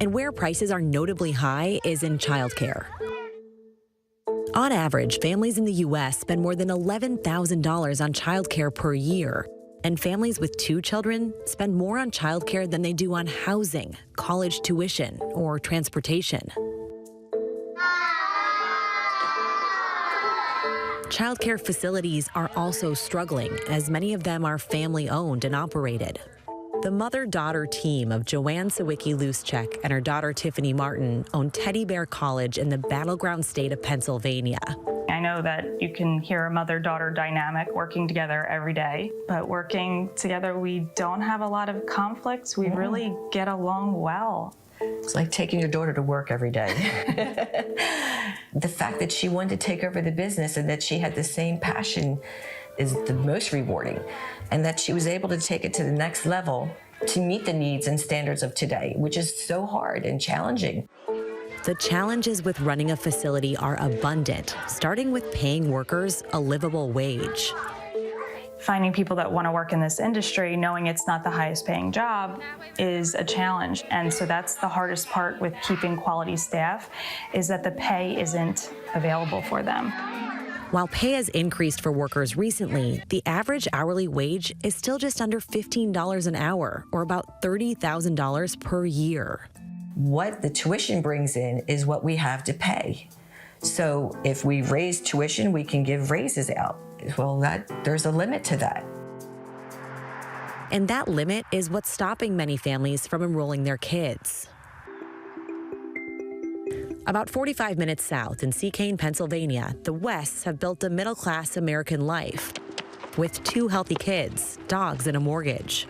And where prices are notably high is in childcare. On average, families in the U.S. spend more than $11,000 on childcare per year. And families with 2 children spend more on childcare than they do on housing, college tuition, or transportation. Childcare facilities are also struggling, as many of them are family-owned and operated. The mother-daughter team of Joanne Sawicki-Luschek and her daughter Tiffany Martin own Teddy Bear College in the battleground state of Pennsylvania. I know that you can hear a mother-daughter dynamic working together every day, but working together, we don't have a lot of conflicts. We really get along well. It's like taking your daughter to work every day. The fact that she wanted to take over the business and that she had the same passion is the most rewarding, and that she was able to take it to the next level to meet the needs and standards of today, which is so hard and challenging. The challenges with running a facility are abundant, starting with paying workers a livable wage. Finding people that want to work in this industry, knowing it's not the highest paying job, is a challenge. And so that's the hardest part with keeping quality staff, is that the pay isn't available for them. While pay has increased for workers recently, the average hourly wage is still just under $15 an hour, or about $30,000 per year. What the tuition brings in is what we have to pay. So if we raise tuition, we can give raises out. Well, there's a limit to that. And that limit is what's stopping many families from enrolling their kids. About 45 minutes south in Seacane, Pennsylvania, the Wests have built a middle-class American life with 2 healthy kids, dogs, and a mortgage.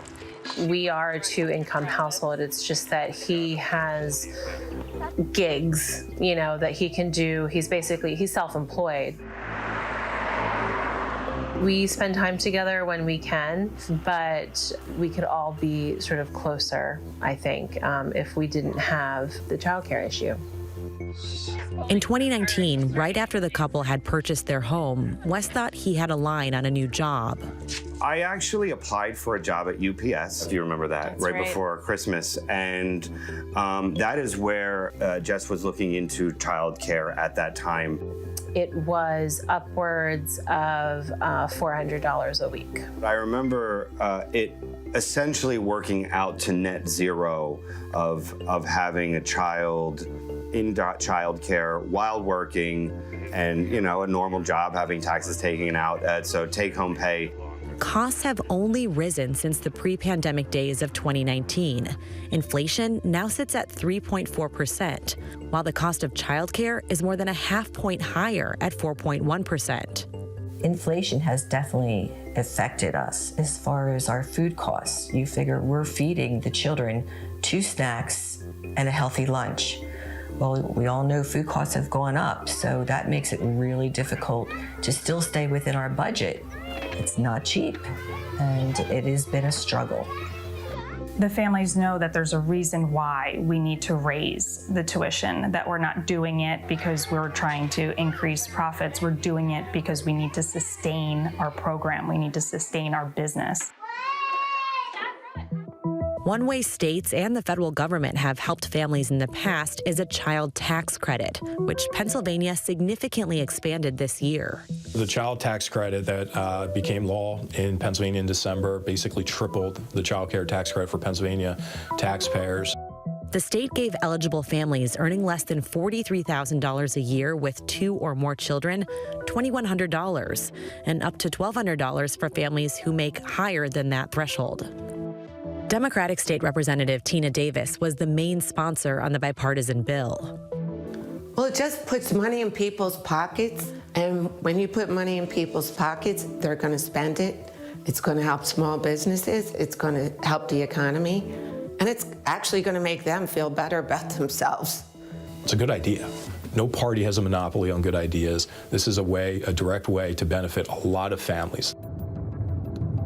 We are a 2-income household. It's just that he has gigs, that he can do. He's self-employed. We spend time together when we can, but we could all be sort of closer, I think, if we didn't have the childcare issue. In 2019, right after the couple had purchased their home, Wes thought he had a line on a new job. I actually applied for a job at UPS, if you remember that, That's right before Christmas. And that is where Jess was looking into childcare at that time. It was upwards of $400 a week. I remember it essentially working out to net zero of having a child in childcare while working and, a normal job, having taxes taken out, so take-home pay. Costs have only risen since the pre-pandemic days of 2019. Inflation now sits at 3.4%, while the cost of childcare is more than a half point higher at 4.1%. Inflation has definitely affected us as far as our food costs. You figure we're feeding the children 2 snacks and a healthy lunch. Well, we all know food costs have gone up, so that makes it really difficult to still stay within our budget. It's not cheap, and it has been a struggle. The families know that there's a reason why we need to raise the tuition, that we're not doing it because we're trying to increase profits. We're doing it because we need to sustain our program. We need to sustain our business. One way states and the federal government have helped families in the past is a child tax credit, which Pennsylvania significantly expanded this year. The child tax credit that became law in Pennsylvania in December basically tripled the child care tax credit for Pennsylvania taxpayers. The state gave eligible families earning less than $43,000 a year with 2 or more children $2,100 and up to $1,200 for families who make higher than that threshold. Democratic State Representative Tina Davis was the main sponsor on the bipartisan bill. Well, it just puts money in people's pockets, and when you put money in people's pockets, they're going to spend it. It's going to help small businesses, it's going to help the economy, and it's actually going to make them feel better about themselves. It's a good idea. No party has a monopoly on good ideas. This is a direct way to benefit a lot of families.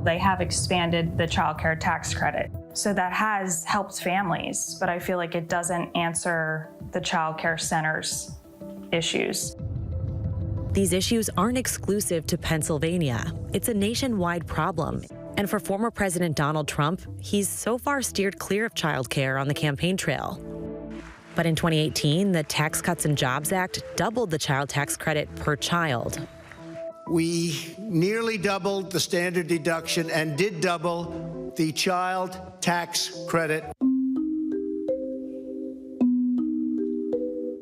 They have expanded the child care tax credit. So that has helped families, but I feel like it doesn't answer the child care centers' issues. These issues aren't exclusive to Pennsylvania. It's a nationwide problem. And for former President Donald Trump, he's so far steered clear of child care on the campaign trail. But in 2018, the Tax Cuts and Jobs Act doubled the child tax credit per child. We nearly doubled the standard deduction and did double the child tax credit.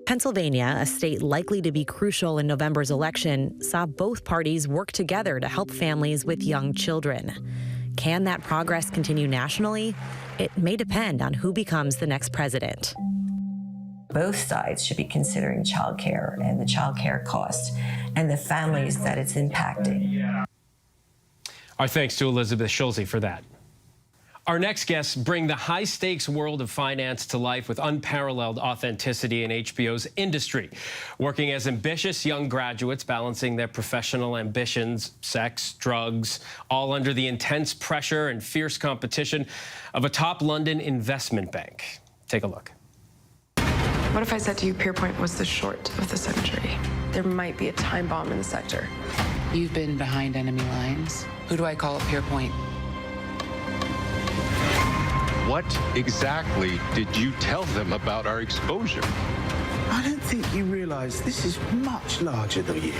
Pennsylvania, a state likely to be crucial in November's election, saw both parties work together to help families with young children. Can that progress continue nationally? It may depend on who becomes the next president. Both sides should be considering childcare and the childcare costs and the families that it's impacting. Our thanks to Elizabeth Schulze for that. Our next guests bring the high-stakes world of finance to life with unparalleled authenticity in HBO's industry. Working as ambitious young graduates, balancing their professional ambitions, sex, drugs, all under the intense pressure and fierce competition of a top London investment bank. Take a look. What if I said to you Pierpoint was the short of the century? There might be a time bomb in the sector. You've been behind enemy lines. Who do I call at Pierpoint? What exactly did you tell them about our exposure? I don't think you realize this is much larger than you.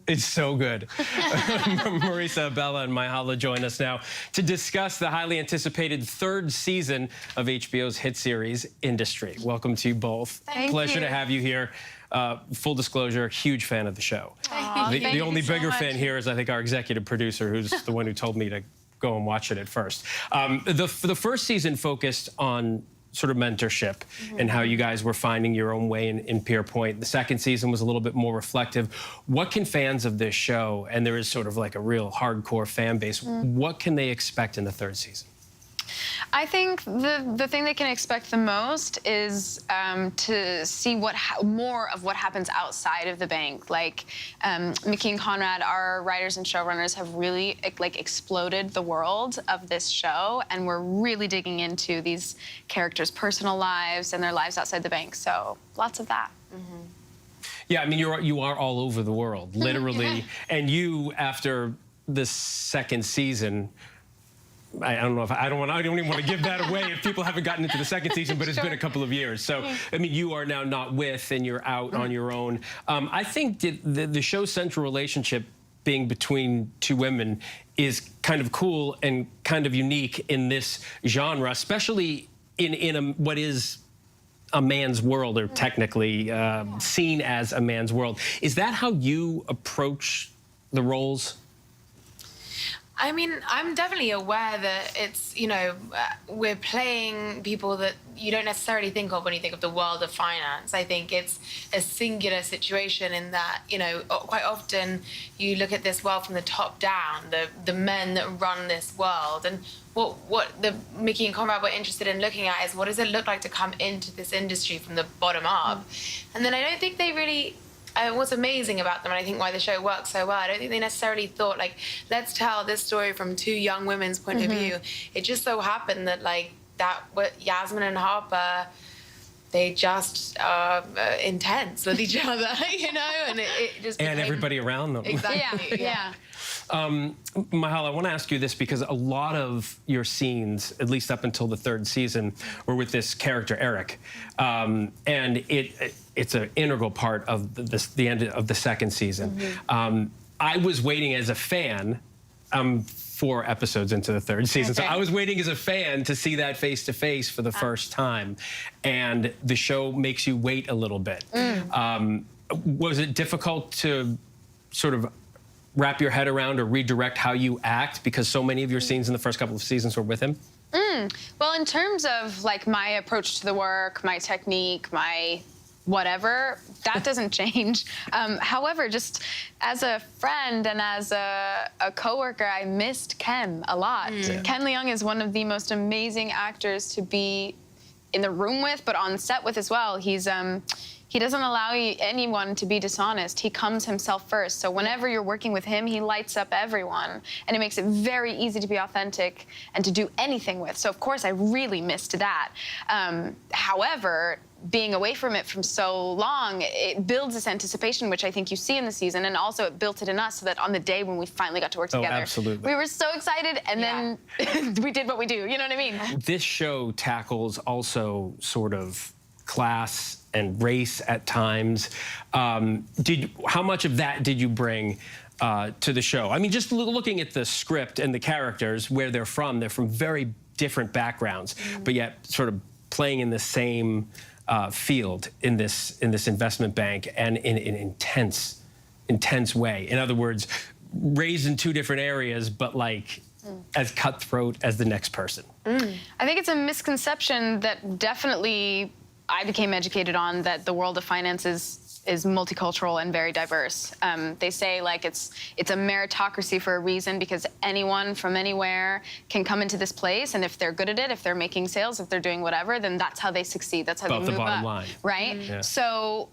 It's so good. Marisa, Bella, and Myhala join us now to discuss the highly anticipated third season of HBO's hit series, Industry. Welcome to you both. Thank Pleasure you. to have you here. Full disclosure, huge fan of the show. Thank you. The only Thank you so bigger much. fan here is, I think, our executive producer, who's the one who told me to go and watch it at first. The first season focused on sort of mentorship and how you guys were finding your own way in Pierpoint. The second season was a little bit more reflective. What can fans of this show, and there is sort of like a real hardcore fan base, what can they expect in the third season? I think the thing they can expect the most is to see more of what happens outside of the bank. Like Mickey and Conrad, our writers and showrunners, have really exploded the world of this show, and we're really digging into these characters' personal lives and their lives outside the bank. So lots of that. Yeah, I mean, you are all over the world, literally. And you, after the second season, I don't know if I don't even want to give that away if people haven't gotten into the second season, but it's been a couple of years. So, I mean, you are now not with, and you're out on your own. I think the show's central relationship being between two women is kind of cool and kind of unique in this genre, especially in what is a man's world, or technically seen as a man's world. Is that how you approach the roles? I mean, I'm definitely aware that it's, you know, we're playing people that you don't necessarily think of when you think of the world of finance. I think it's a singular situation in that, you know, quite often you look at this world from the top down, the men that run this world. And what the Mickey and Conrad were interested in looking at is, what does it look like to come into this industry from the bottom up? And then I don't think they really... what's amazing about them, and I think why the show works so well, I don't think they necessarily thought, like, let's tell this story from two young women's point of view. It just so happened that, like, Yasmin and Harper, they just are intense with each other, you know, and it just and everybody around them. Exactly. Yeah. Myhala, I want to ask you this because a lot of your scenes, at least up until the third season, were with this character, Eric. And it's an integral part of the end of the second season. I was waiting as a fan. 4 episodes into the third season. So I was waiting as a fan to see that face-to-face for the first time. And the show makes you wait a little bit. Was it difficult to sort of wrap your head around or redirect how you act, because so many of your scenes in the first couple of seasons were with him? Well, in terms of, like, my approach to the work, my technique, my whatever, that doesn't change. However, just as a friend and as a coworker, I missed Ken a lot. Ken Leung is one of the most amazing actors to be in the room with, but on set with as well. He doesn't allow anyone to be dishonest. He comes himself first. So whenever you're working with him, he lights up everyone. And it makes it very easy to be authentic and to do anything with. So, of course, I really missed that. However, being away from it from so long, it builds this anticipation, which I think you see in the season, and also it built it in us so that on the day when we finally got to work together, absolutely. we were so excited, and then we did what we do, you know what I mean? This show tackles also sort of class and race at times. How much of that did you bring to the show? I mean, just looking at the script and the characters, where they're from very different backgrounds, but yet sort of playing in the same field in this investment bank, and in an intense way. In other words, raised in 2 different areas, but like as cutthroat as the next person. I think it's a misconception that definitely I became educated on, that the world of finance is multicultural and very diverse. They say, like, it's a meritocracy for a reason, because anyone from anywhere can come into this place, and if they're good at it, if they're making sales, if they're doing whatever, then that's how they succeed. That's how they move up. About the bottom line. Right? Yeah. So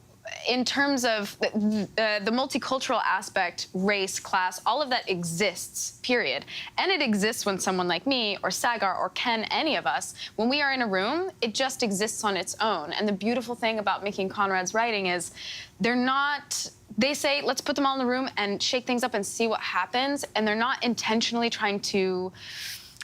in terms of the multicultural aspect, race, class, all of that exists, period. And it exists when someone like me or Sagar or Ken, any of us, when we are in a room, it just exists on its own. And the beautiful thing about Mickey and Conrad's writing is they say, let's put them all in the room and shake things up and see what happens. And they're not intentionally trying to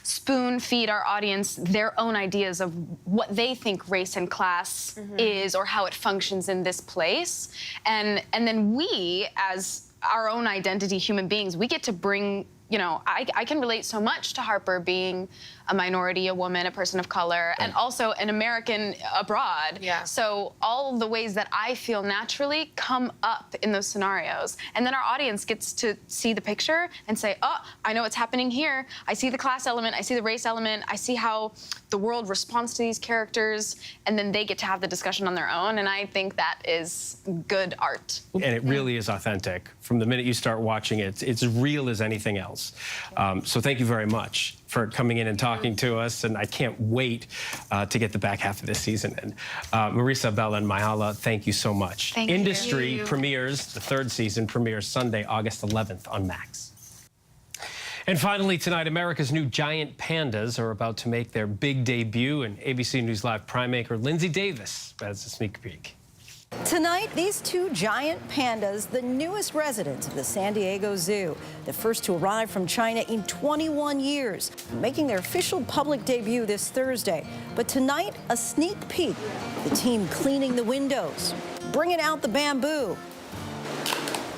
spoon feed our audience their own ideas of what they think race and class is, or how it functions in this place. And then we, as our own identity, human beings, we get to bring, you know, I can relate so much to Harper being a minority, a woman, a person of color, and also an American abroad. Yeah. So all the ways that I feel naturally come up in those scenarios. And then our audience gets to see the picture and say, oh, I know what's happening here. I see the class element, I see the race element, I see how the world responds to these characters, and then they get to have the discussion on their own. And I think that is good art. And it really is authentic. From the minute you start watching it, it's real as anything else. So thank you very much for coming in and talking to us, and I can't wait to get the back half of this season in. Marisa, Bella, and Myhala, thank you so much. Thank you. Industry premieres, the third season premieres Sunday, August 11th on Max. And finally tonight, America's new giant pandas are about to make their big debut, and ABC News Live prime maker Linsey Davis has a sneak peek. Tonight, these two giant pandas, the newest residents of the San Diego Zoo, the first to arrive from China in 21 years, making their official public debut this Thursday. But tonight, a sneak peek. The team cleaning the windows, bringing out the bamboo.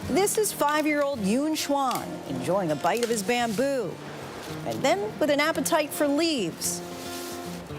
This is 5-year-old Yoon Schwan enjoying a bite of his bamboo, and then with an appetite for leaves.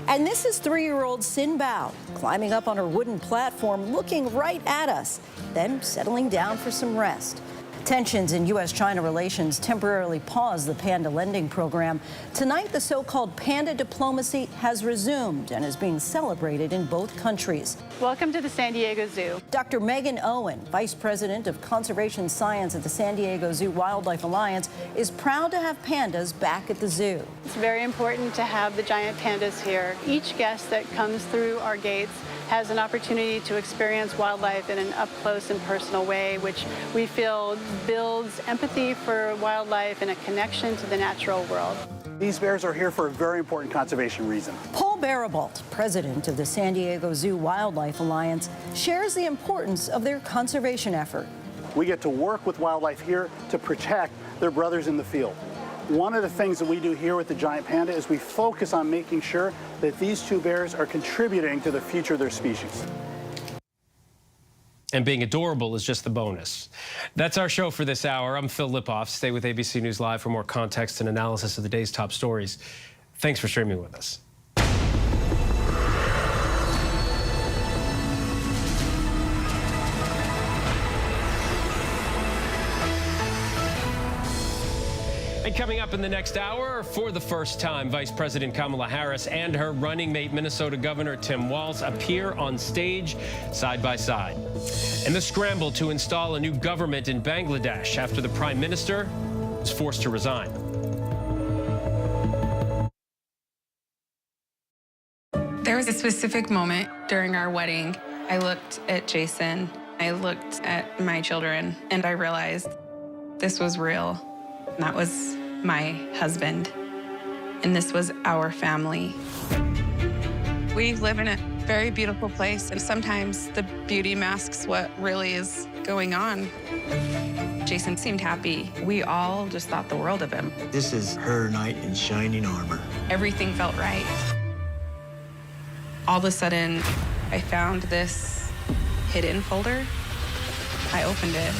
And this is 3-year-old Sin Bao climbing up on her wooden platform, looking right at us, then settling down for some rest. Tensions in U.S.-China relations temporarily paused the panda lending program. Tonight, the so-called panda diplomacy has resumed and is being celebrated in both countries. Welcome to the San Diego Zoo. Dr. Megan Owen, Vice President of Conservation Science at the San Diego Zoo Wildlife Alliance, is proud to have pandas back at the zoo. It's very important to have the giant pandas here. Each guest that comes through our gates has an opportunity to experience wildlife in an up-close and personal way, which we feel builds empathy for wildlife and a connection to the natural world. These bears are here for a very important conservation reason. Paul Barabalt, president of the San Diego Zoo Wildlife Alliance, shares the importance of their conservation effort. We get to work with wildlife here to protect their brothers in the field. One of the things that we do here with the giant panda is we focus on making sure that these two bears are contributing to the future of their species. And being adorable is just the bonus. That's our show for this hour. I'm Phil Lipoff. Stay with ABC News Live for more context and analysis of the day's top stories. Thanks for streaming with us. And coming up in the next hour, for the first time, Vice President Kamala Harris and her running mate, Minnesota Governor Tim Walz, appear on stage side by side. And the scramble to install a new government in Bangladesh after the Prime Minister was forced to resign. There was a specific moment during our wedding. I looked at Jason, I looked at my children, and I realized this was real. And that was my husband, and this was our family. We live in a very beautiful place, and sometimes the beauty masks what really is going on. Jason seemed happy. We all just thought the world of him. This is her knight in shining armor. Everything felt right. All of a sudden, I found this hidden folder. I opened it,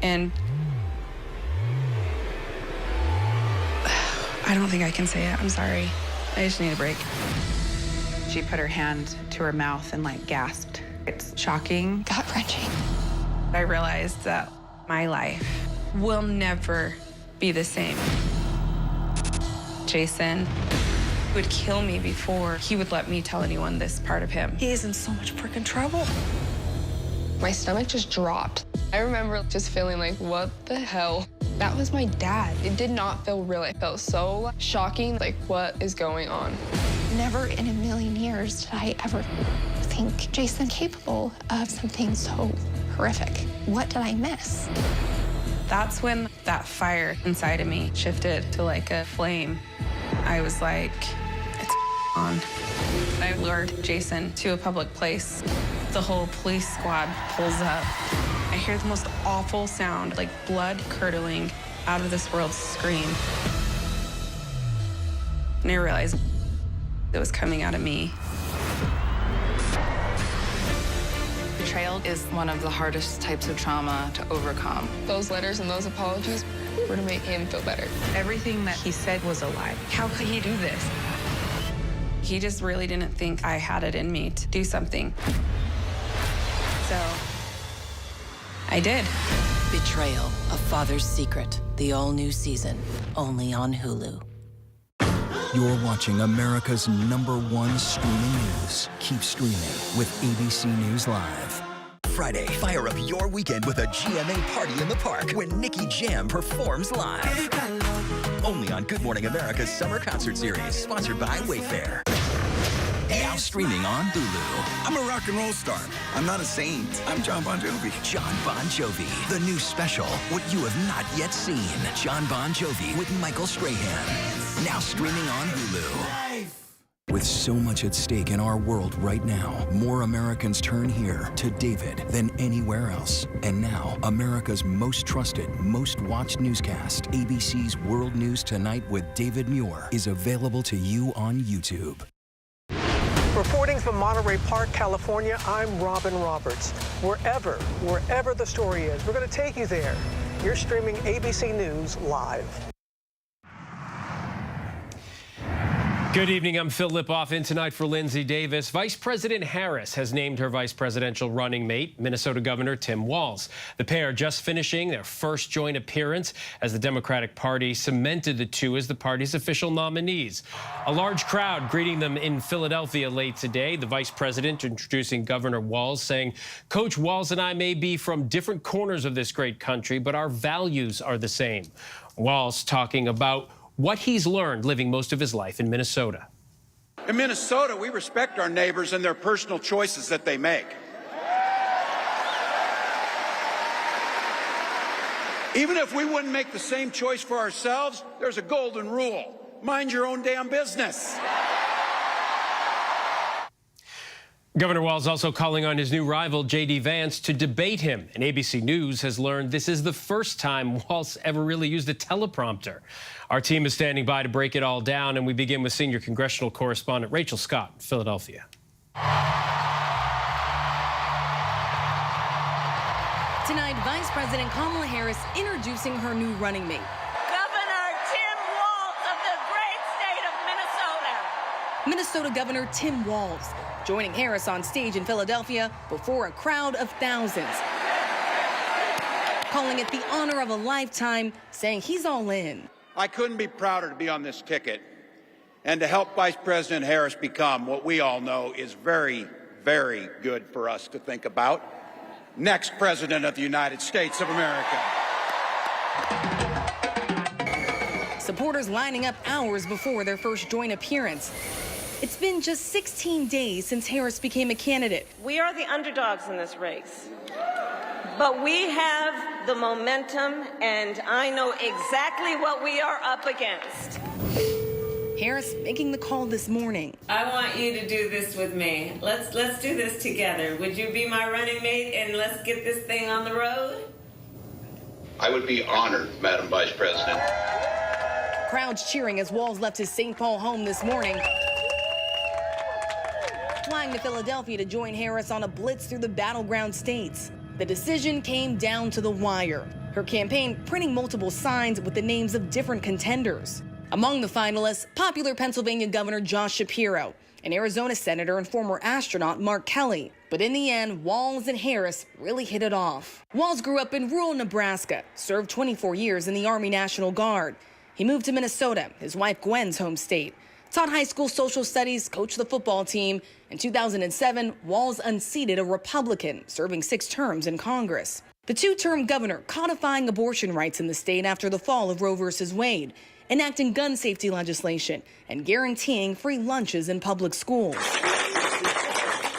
and I don't think I can say it. I'm sorry. I just need a break. She put her hand to her mouth and gasped. It's shocking, gut-wrenching. I realized that my life will never be the same. Jason would kill me before he would let me tell anyone this part of him. He is in so much freaking trouble. My stomach just dropped. I remember just feeling like, what the hell? That was my dad. It did not feel real. It felt so shocking. Like, what is going on? Never in a million years did I ever think Jason capable of something so horrific. What did I miss? That's when that fire inside of me shifted to like a flame. I was like, it's on. I lured Jason to a public place. The whole police squad pulls up. I hear the most awful sound, like blood curdling out of this world scream. And I realized it was coming out of me. Betrayal is one of the hardest types of trauma to overcome. Those letters and those apologies were to make him feel better. Everything that he said was a lie. How could he do this? He just really didn't think I had it in me to do something. So I did. Betrayal, A Father's Secret, the all-new season, only on Hulu. You're watching America's #1 streaming news. Keep streaming with ABC News Live. Friday, fire up your weekend with a GMA party in the park when Nicky Jam performs live. Only on Good Morning America's Summer Concert Series, sponsored by Wayfair. Now streaming on Hulu. I'm a rock and roll star. I'm not a saint. I'm John Bon Jovi. John Bon Jovi. The new special, What You Have Not Yet Seen. John Bon Jovi with Michael Strahan. Now streaming on Hulu. With so much at stake in our world right now, more Americans turn here to David than anywhere else. And now, America's most trusted, most watched newscast, ABC's World News Tonight with David Muir, is available to you on YouTube. Reporting from Monterey Park, California, I'm Robin Roberts. Wherever the story is, we're going to take you there. You're streaming ABC News Live. Good evening. I'm Phil Lipoff in tonight for Linsey Davis. Vice President Harris has named her vice presidential running mate, Minnesota Governor Tim Walz. The pair just finishing their first joint appearance as the Democratic Party cemented the two as the party's official nominees. A large crowd greeting them in Philadelphia late today. The vice president introducing Governor Walz, saying, "Coach Walz and I may be from different corners of this great country, but our values are the same." Walz talking about what he's learned living most of his life in Minnesota. In Minnesota, we respect our neighbors and their personal choices that they make. Even if we wouldn't make the same choice for ourselves, there's a golden rule. Mind your own damn business. Governor Walz also calling on his new rival, J.D. Vance, to debate him. And ABC News has learned this is the first time Walz ever really used a teleprompter. Our team is standing by to break it all down, and we begin with senior congressional correspondent Rachel Scott in Philadelphia. Tonight, Vice President Kamala Harris introducing her new running mate. Governor Tim Walz of the great state of Minnesota. Minnesota Governor Tim Walz joining Harris on stage in Philadelphia before a crowd of thousands. Calling it the honor of a lifetime, saying he's all in. I couldn't be prouder to be on this ticket and to help Vice President Harris become what we all know is very, very good for us to think about. Next President of the United States of America. Supporters lining up hours before their first joint appearance. It's been just 16 days since Harris became a candidate. We are the underdogs in this race, but we have the momentum, and I know exactly what we are up against. Harris making the call this morning. I want you to do this with me. Let's do this together. Would you be my running mate, and let's get this thing on the road? I would be honored, Madam Vice President. Crowds cheering as Walz left his St. Paul home this morning, flying to Philadelphia to join Harris on a blitz through the battleground states. The decision came down to the wire. Her campaign printing multiple signs with the names of different contenders. Among the finalists, popular Pennsylvania Governor Josh Shapiro and Arizona Senator and former astronaut Mark Kelly. But in the end, Walz and Harris really hit it off. Walz grew up in rural Nebraska, served 24 years in the Army National Guard. He moved to Minnesota, his wife Gwen's home state. Taught high school social studies, coached the football team. In 2007, Walz unseated a Republican, serving 6 terms in Congress. The 2-term governor codifying abortion rights in the state after the fall of Roe v. Wade, enacting gun safety legislation, and guaranteeing free lunches in public schools.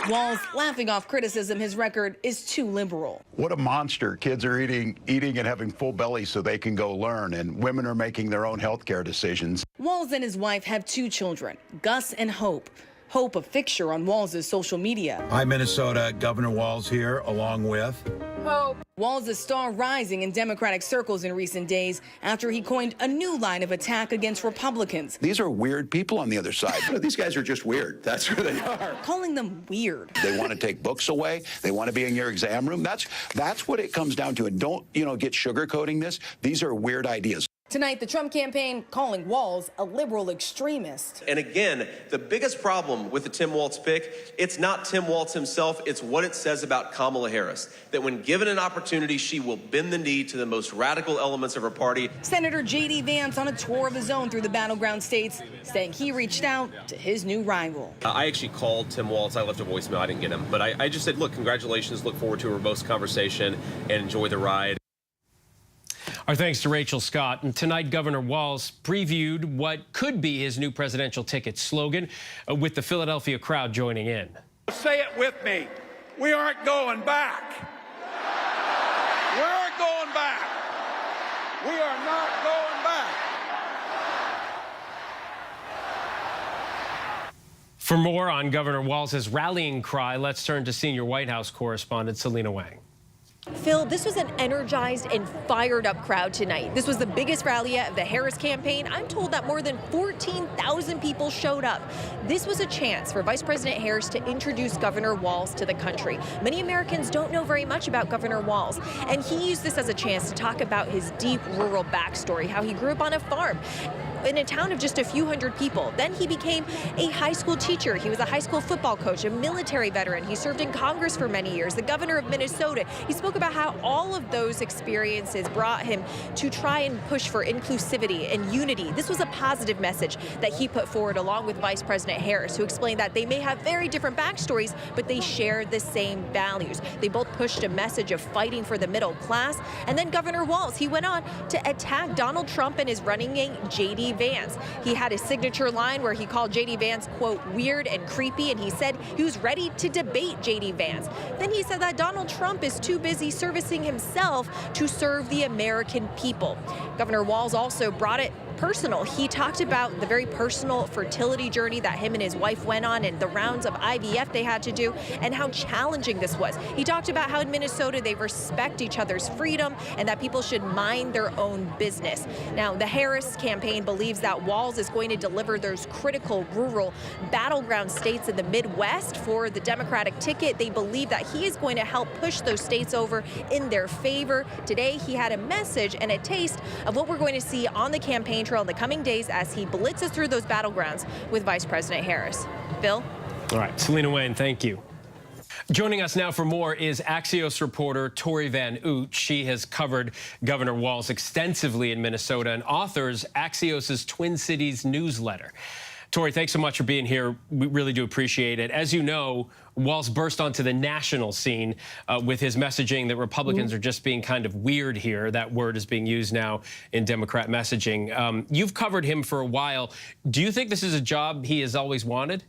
Walz laughing off criticism his record is too liberal. What a monster. Kids are eating and having full bellies so they can go learn, and women are making their own health care decisions. Walz and his wife have 2 children, Gus and Hope. Hope, a fixture on Walz's social media. Hi, Minnesota. Governor Walz here, along with Hope. Walz's star rising in Democratic circles in recent days after he coined a new line of attack against Republicans. These are weird people on the other side. These guys are just weird. That's who they are. Calling them weird. They want to take books away. They want to be in your exam room. That's what it comes down to. And don't, get sugarcoating this. These are weird ideas. Tonight, the Trump campaign calling Walz a liberal extremist. And again, the biggest problem with the Tim Walz pick, it's not Tim Walz himself, it's what it says about Kamala Harris. That when given an opportunity, she will bend the knee to the most radical elements of her party. Senator J.D. Vance on a tour of his own through the battleground states, saying he reached out to his new rival. I actually called Tim Walz. I left a voicemail. I didn't get him. But I just said, look, congratulations. Look forward to a robust conversation and enjoy the ride. Our thanks to Rachel Scott. And tonight, Governor Walz previewed what could be his new presidential ticket slogan with the Philadelphia crowd joining in. Say it with me. We aren't going back. We aren't going back. We are not going back. For more on Governor Walz's rallying cry, let's turn to senior White House correspondent Selena Wang. Phil, this was an energized and fired up crowd tonight. This was the biggest rally of the Harris campaign. I'm told that more than 14,000 people showed up. This was a chance for Vice President Harris to introduce Governor Walz to the country. Many Americans don't know very much about Governor Walz, and he used this as a chance to talk about his deep rural backstory, how he grew up on a farm in a town of just a few hundred people. Then he became a high school teacher. He was a high school football coach, a military veteran. He served in Congress for many years, the governor of Minnesota. He spoke about how all of those experiences brought him to try and push for inclusivity and unity. This was a positive message that he put forward along with Vice President Harris, who explained that they may have very different backstories, but they share the same values. They both pushed a message of fighting for the middle class. And then Governor Walz, he went on to attack Donald Trump and his running mate, J.D. Vance. He had a signature line where he called J.D. Vance, quote, weird and creepy, and he said he was ready to debate J.D. Vance. Then he said that Donald Trump is too busy servicing himself to serve the American people. Governor Walz also brought it personal. He talked about the very personal fertility journey that him and his wife went on and the rounds of IVF they had to do and how challenging this was. He talked about how in Minnesota they respect each other's freedom and that people should mind their own business. Now, the Harris campaign believes that Walz is going to deliver those critical rural battleground states in the Midwest for the Democratic ticket. They believe that he is going to help push those states over in their favor. Today, he had a message and a taste of what we're going to see on the campaign trail in the coming days as he blitzes through those battlegrounds with Vice President Harris. Bill? All right, Selena Wayne, thank you. Joining us now for more is Axios reporter Tori Van Oot. She has covered Governor Walz extensively in Minnesota and authors Axios's Twin Cities newsletter. Tori, thanks so much for being here. We really do appreciate it. As you know, Walz burst onto the national scene with his messaging that Republicans are just being kind of weird here. That word is being used now in Democrat messaging. You've covered him for a while. Do you think this is a job he has always wanted?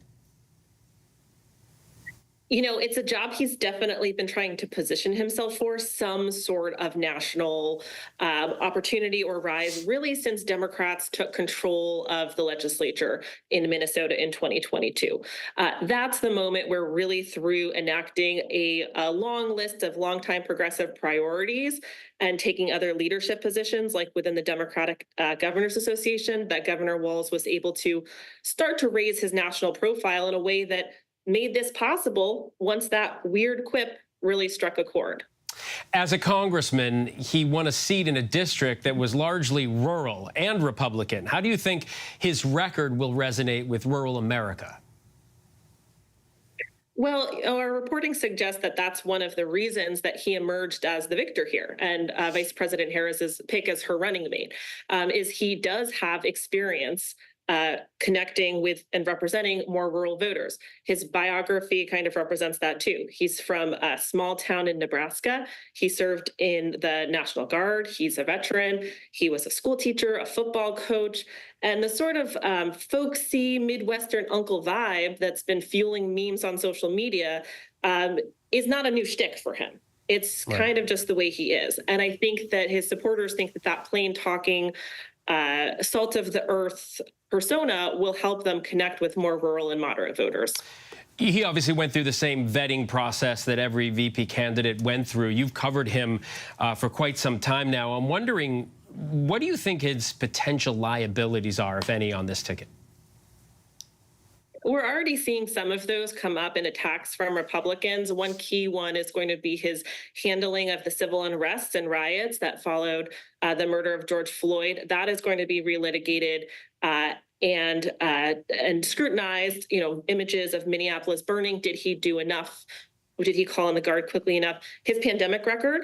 You know, it's a job he's definitely been trying to position himself for, some sort of national opportunity or rise, really since Democrats took control of the legislature in Minnesota in 2022. That's the moment where really through enacting a long list of longtime progressive priorities and taking other leadership positions like within the Democratic Governors Association, that Governor Walz was able to start to raise his national profile in a way that made this possible once that weird quip really struck a chord. As a congressman, he won a seat in a district that was largely rural and Republican. How do you think his record will resonate with rural America? Well, our reporting suggests that that's one of the reasons that he emerged as the victor here. And Vice President Harris's pick as her running mate is he does have experience connecting with and representing more rural voters. His biography kind of represents that too. He's from a small town in Nebraska. He served in the National Guard. He's a veteran. He was a school teacher, a football coach, and the sort of folksy Midwestern uncle vibe that's been fueling memes on social media is not a new shtick for him. It's kind of just the way he is. And I think that his supporters think that that plain talking, salt of the earth persona will help them connect with more rural and moderate voters. He obviously went through the same vetting process that every VP candidate went through. You've covered him for quite some time now. I'm wondering, what do you think his potential liabilities are, if any, on this ticket? We're already seeing some of those come up in attacks from Republicans. One key one is going to be his handling of the civil unrest and riots that followed the murder of George Floyd. That is going to be relitigated and scrutinized. You know, images of Minneapolis burning. Did he do enough? Did he call in the guard quickly enough? His pandemic record,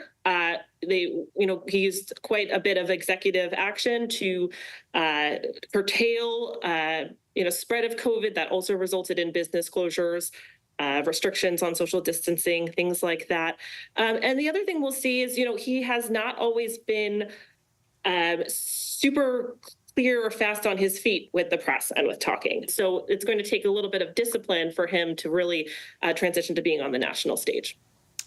he used quite a bit of executive action to curtail, spread of COVID that also resulted in business closures, restrictions on social distancing, things like that. And the other thing we'll see is, he has not always been super clear or fast on his feet with the press and with talking. So it's going to take a little bit of discipline for him to really transition to being on the national stage.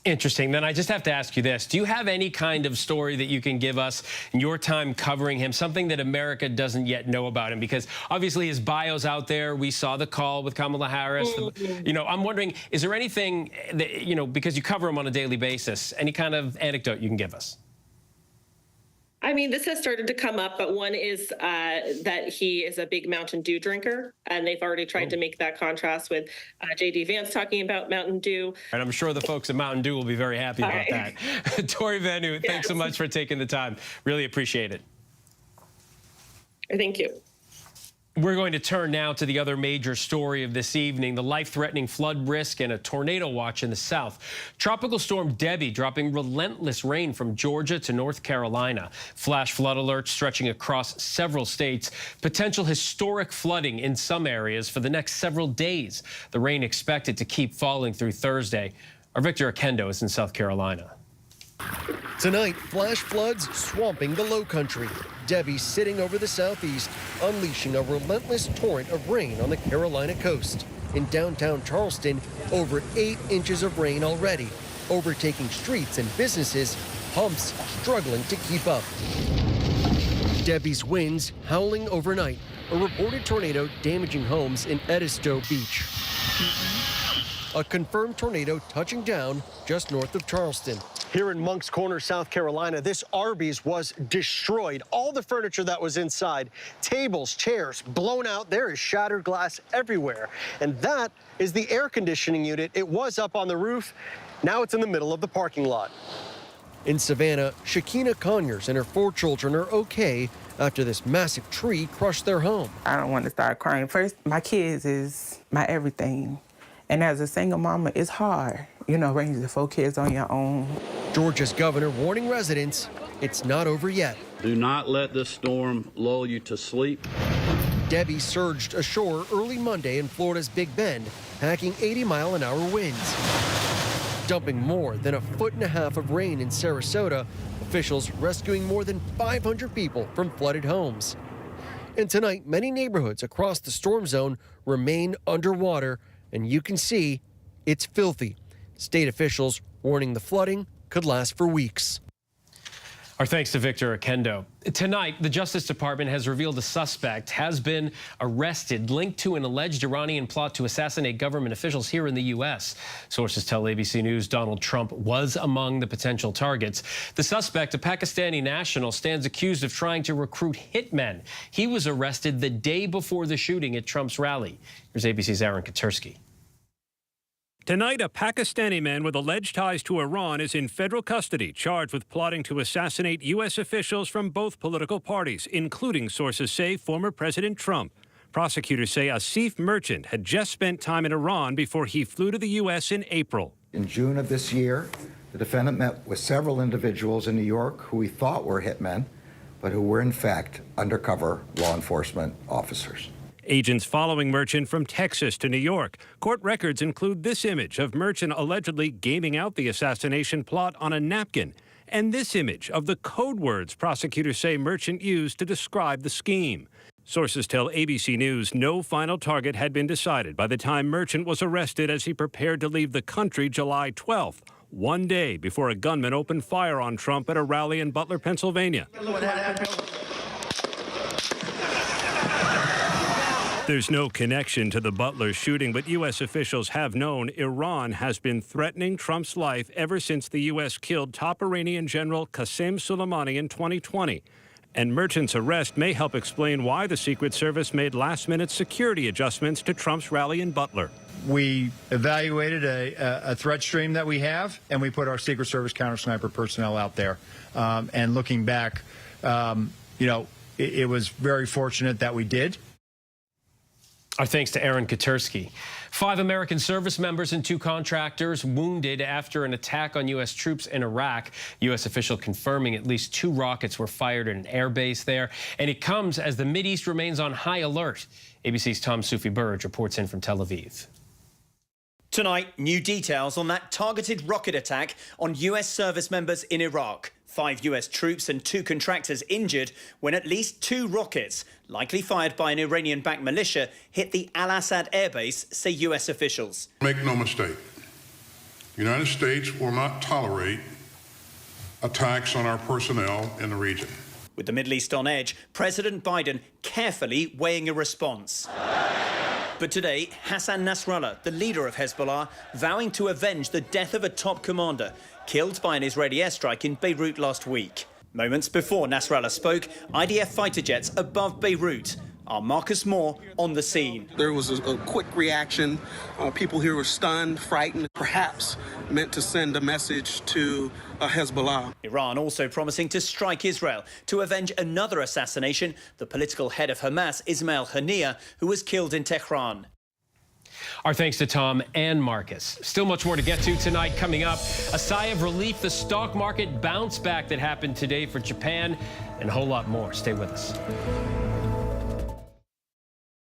Interesting. Then I just have to ask you this. Do you have any kind of story that you can give us in your time covering him, something that America doesn't yet know about him? Because obviously his bio's out there. We saw the call with Kamala Harris. I'm wondering, is there anything that, because you cover him on a daily basis, any kind of anecdote you can give us? I mean, this has started to come up, but one is that he is a big Mountain Dew drinker, and they've already tried to make that contrast with J.D. Vance talking about Mountain Dew. And I'm sure the folks at Mountain Dew will be very happy about that. Tori Vanu, thanks so much for taking the time. Really appreciate it. Thank you. We're going to turn now to the other major story of this evening, the life-threatening flood risk and a tornado watch in the south. Tropical storm Debby dropping relentless rain from Georgia to North Carolina. Flash flood alerts stretching across several states. Potential historic flooding in some areas for the next several days. The rain expected to keep falling through Thursday. Our Victor Akendo is in South Carolina. Tonight, flash floods swamping the low country. Debby sitting over the southeast, unleashing a relentless torrent of rain on the Carolina coast. In downtown Charleston, over 8 inches of rain already, overtaking streets and businesses, pumps struggling to keep up. Debby's winds howling overnight, a reported tornado damaging homes in Edisto Beach. A confirmed tornado touching down just north of Charleston. Here in Moncks Corner, South Carolina, this Arby's was destroyed. All the furniture that was inside, tables, chairs, blown out. There is shattered glass everywhere. And that is the air conditioning unit. It was up on the roof. Now it's in the middle of the parking lot. In Savannah, Shakina Conyers and her 4 children are okay after this massive tree crushed their home. I don't want to start crying. First, my kids is my everything. And as a single mama, it's hard, raising 4 kids on your own. Georgia's governor warning residents it's not over yet. Do not let this storm lull you to sleep. Debby surged ashore early Monday in Florida's Big Bend, packing 80-mile-an-hour winds. Dumping more than 1.5 feet of rain in Sarasota, officials rescuing more than 500 people from flooded homes. And tonight, many neighborhoods across the storm zone remain underwater, and you can see it's filthy. State officials warning the flooding could last for weeks. Our thanks to Victor Akendo. Tonight, the Justice Department has revealed a suspect has been arrested linked to an alleged Iranian plot to assassinate government officials here in the U.S. Sources tell ABC News Donald Trump was among the potential targets. The suspect, a Pakistani national, stands accused of trying to recruit hitmen. He was arrested the day before the shooting at Trump's rally. Here's ABC's Aaron Katursky. Tonight, a Pakistani man with alleged ties to Iran is in federal custody, charged with plotting to assassinate U.S. officials from both political parties, including, sources say, former President Trump. Prosecutors say Asif Merchant had just spent time in Iran before he flew to the U.S. in April. In June of this year, the defendant met with several individuals in New York who he thought were hitmen, but who were in fact undercover law enforcement officers. Agents following Merchant from Texas to New York. Court records include this image of Merchant allegedly gaming out the assassination plot on a napkin, and this image of the code words prosecutors say Merchant used to describe the scheme. Sources tell ABC News no final target had been decided by the time Merchant was arrested as he prepared to leave the country July 12th, one day before a gunman opened fire on Trump at a rally in Butler, Pennsylvania. There's no connection to the Butler shooting, but U.S. officials have known Iran has been threatening Trump's life ever since the U.S. killed top Iranian General Qasem Soleimani in 2020. And Merchant's arrest may help explain why the Secret Service made last-minute security adjustments to Trump's rally in Butler. We evaluated a threat stream that we have, and we put our Secret Service counter-sniper personnel out there. And looking back, it was very fortunate that we did. Our thanks to Aaron Katersky. 5 American service members and 2 contractors wounded after an attack on U.S. troops in Iraq. U.S. official confirming at least 2 rockets were fired at an air base there. And it comes as the Mideast remains on high alert. ABC's Tom Soufi-Burge reports in from Tel Aviv. Tonight, new details on that targeted rocket attack on U.S. service members in Iraq. 5 U.S. troops and 2 contractors injured when at least 2 rockets, likely fired by an Iranian-backed militia, hit the Al-Assad airbase, say U.S. officials. Make no mistake, the United States will not tolerate attacks on our personnel in the region. With the Middle East on edge, President Biden carefully weighing a response. But today, Hassan Nasrallah, the leader of Hezbollah, vowing to avenge the death of a top commander killed by an Israeli airstrike in Beirut last week. Moments before Nasrallah spoke, IDF fighter jets above Beirut. Our Marcus Moore on the scene. There was a quick reaction. People here were stunned, frightened, perhaps meant to send a message to Hezbollah. Iran also promising to strike Israel to avenge another assassination, the political head of Hamas, Ismail Haniyeh, who was killed in Tehran. Our thanks to Tom and Marcus. Still much more to get to tonight. Coming up, a sigh of relief, the stock market bounce back that happened today for Japan, and a whole lot more. Stay with us.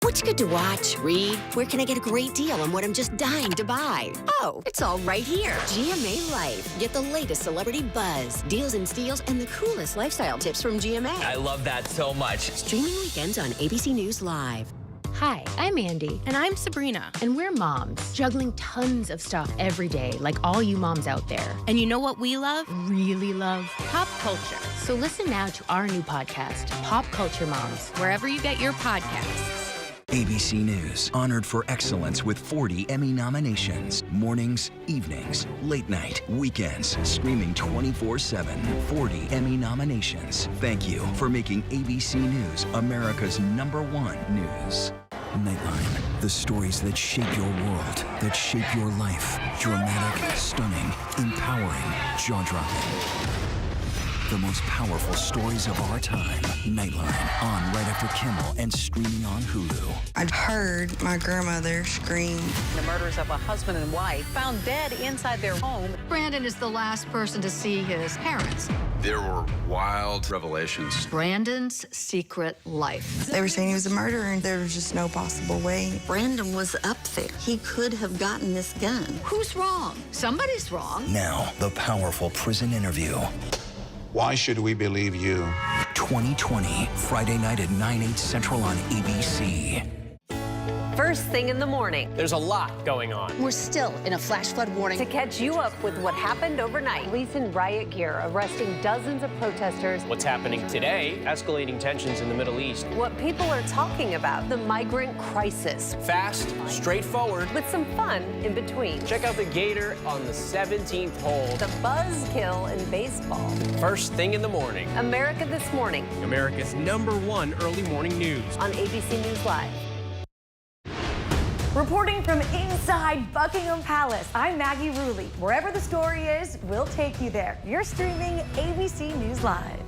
What's good to watch, read? Where can I get a great deal on what I'm just dying to buy? Oh, it's all right here. GMA Life. Get the latest celebrity buzz, deals and steals, and the coolest lifestyle tips from GMA. I love that so much. Streaming weekends on ABC News Live. Hi, I'm Andy. And I'm Sabrina. And we're moms, juggling tons of stuff every day, like all you moms out there. And you know what we love? Really love? Pop culture. So listen now to our new podcast, Pop Culture Moms, wherever you get your podcasts. ABC News, honored for excellence with 40 Emmy nominations. Mornings, evenings, late night, weekends, streaming 24/7. 40 Emmy nominations. Thank you for making ABC News America's #1 news. Nightline, the stories that shape your world, that shape your life. Dramatic, stunning, empowering, jaw-dropping. The most powerful stories of our time. Nightline, on right after Kimmel and streaming on Hulu. I heard my grandmother scream. The murders of a husband and wife found dead inside their home. Brandon is the last person to see his parents. There were wild revelations. Brandon's secret life. They were saying he was a murderer and there was just no possible way. Brandon was up there. He could have gotten this gun. Who's wrong? Somebody's wrong. Now, the powerful prison interview. Why should we believe you? 2020, Friday night at 9/8 Central on ABC. First thing in the morning. There's a lot going on. We're still in a flash flood warning. To catch you up with what happened overnight. Police in riot gear arresting dozens of protesters. What's happening today? Escalating tensions in the Middle East. What people are talking about, the migrant crisis. Fast, straightforward. With some fun in between. Check out the Gator on the 17th hole. The buzzkill in baseball. First thing in the morning. America This Morning. America's #1 early morning news. On ABC News Live. Reporting from inside Buckingham Palace, I'm Maggie Rulli. Wherever the story is, we'll take you there. You're streaming ABC News Live.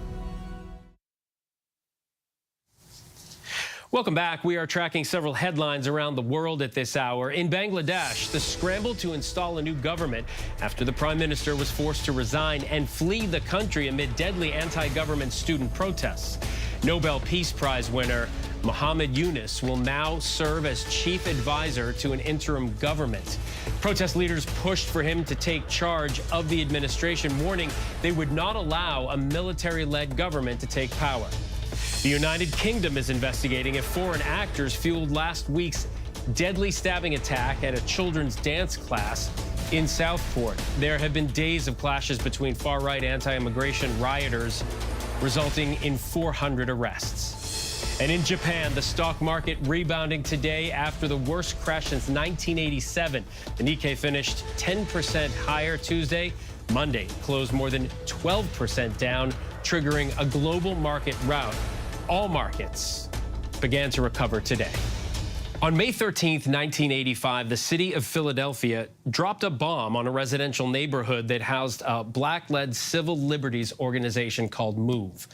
Welcome back. We are tracking several headlines around the world at this hour. In Bangladesh, the scramble to install a new government after the prime minister was forced to resign and flee the country amid deadly anti-government student protests. Nobel Peace Prize winner Muhammad Yunus will now serve as chief advisor to an interim government. Protest leaders pushed for him to take charge of the administration, warning they would not allow a military-led government to take power. The United Kingdom is investigating if foreign actors fueled last week's deadly stabbing attack at a children's dance class in Southport. There have been days of clashes between far-right anti-immigration rioters, resulting in 400 arrests. And in Japan, the stock market rebounding today after the worst crash since 1987. The Nikkei finished 10% higher Tuesday. Monday closed more than 12% down, triggering a global market rout. All markets began to recover today. On May 13th, 1985, the city of Philadelphia dropped a bomb on a residential neighborhood that housed a black-led civil liberties organization called MOVE.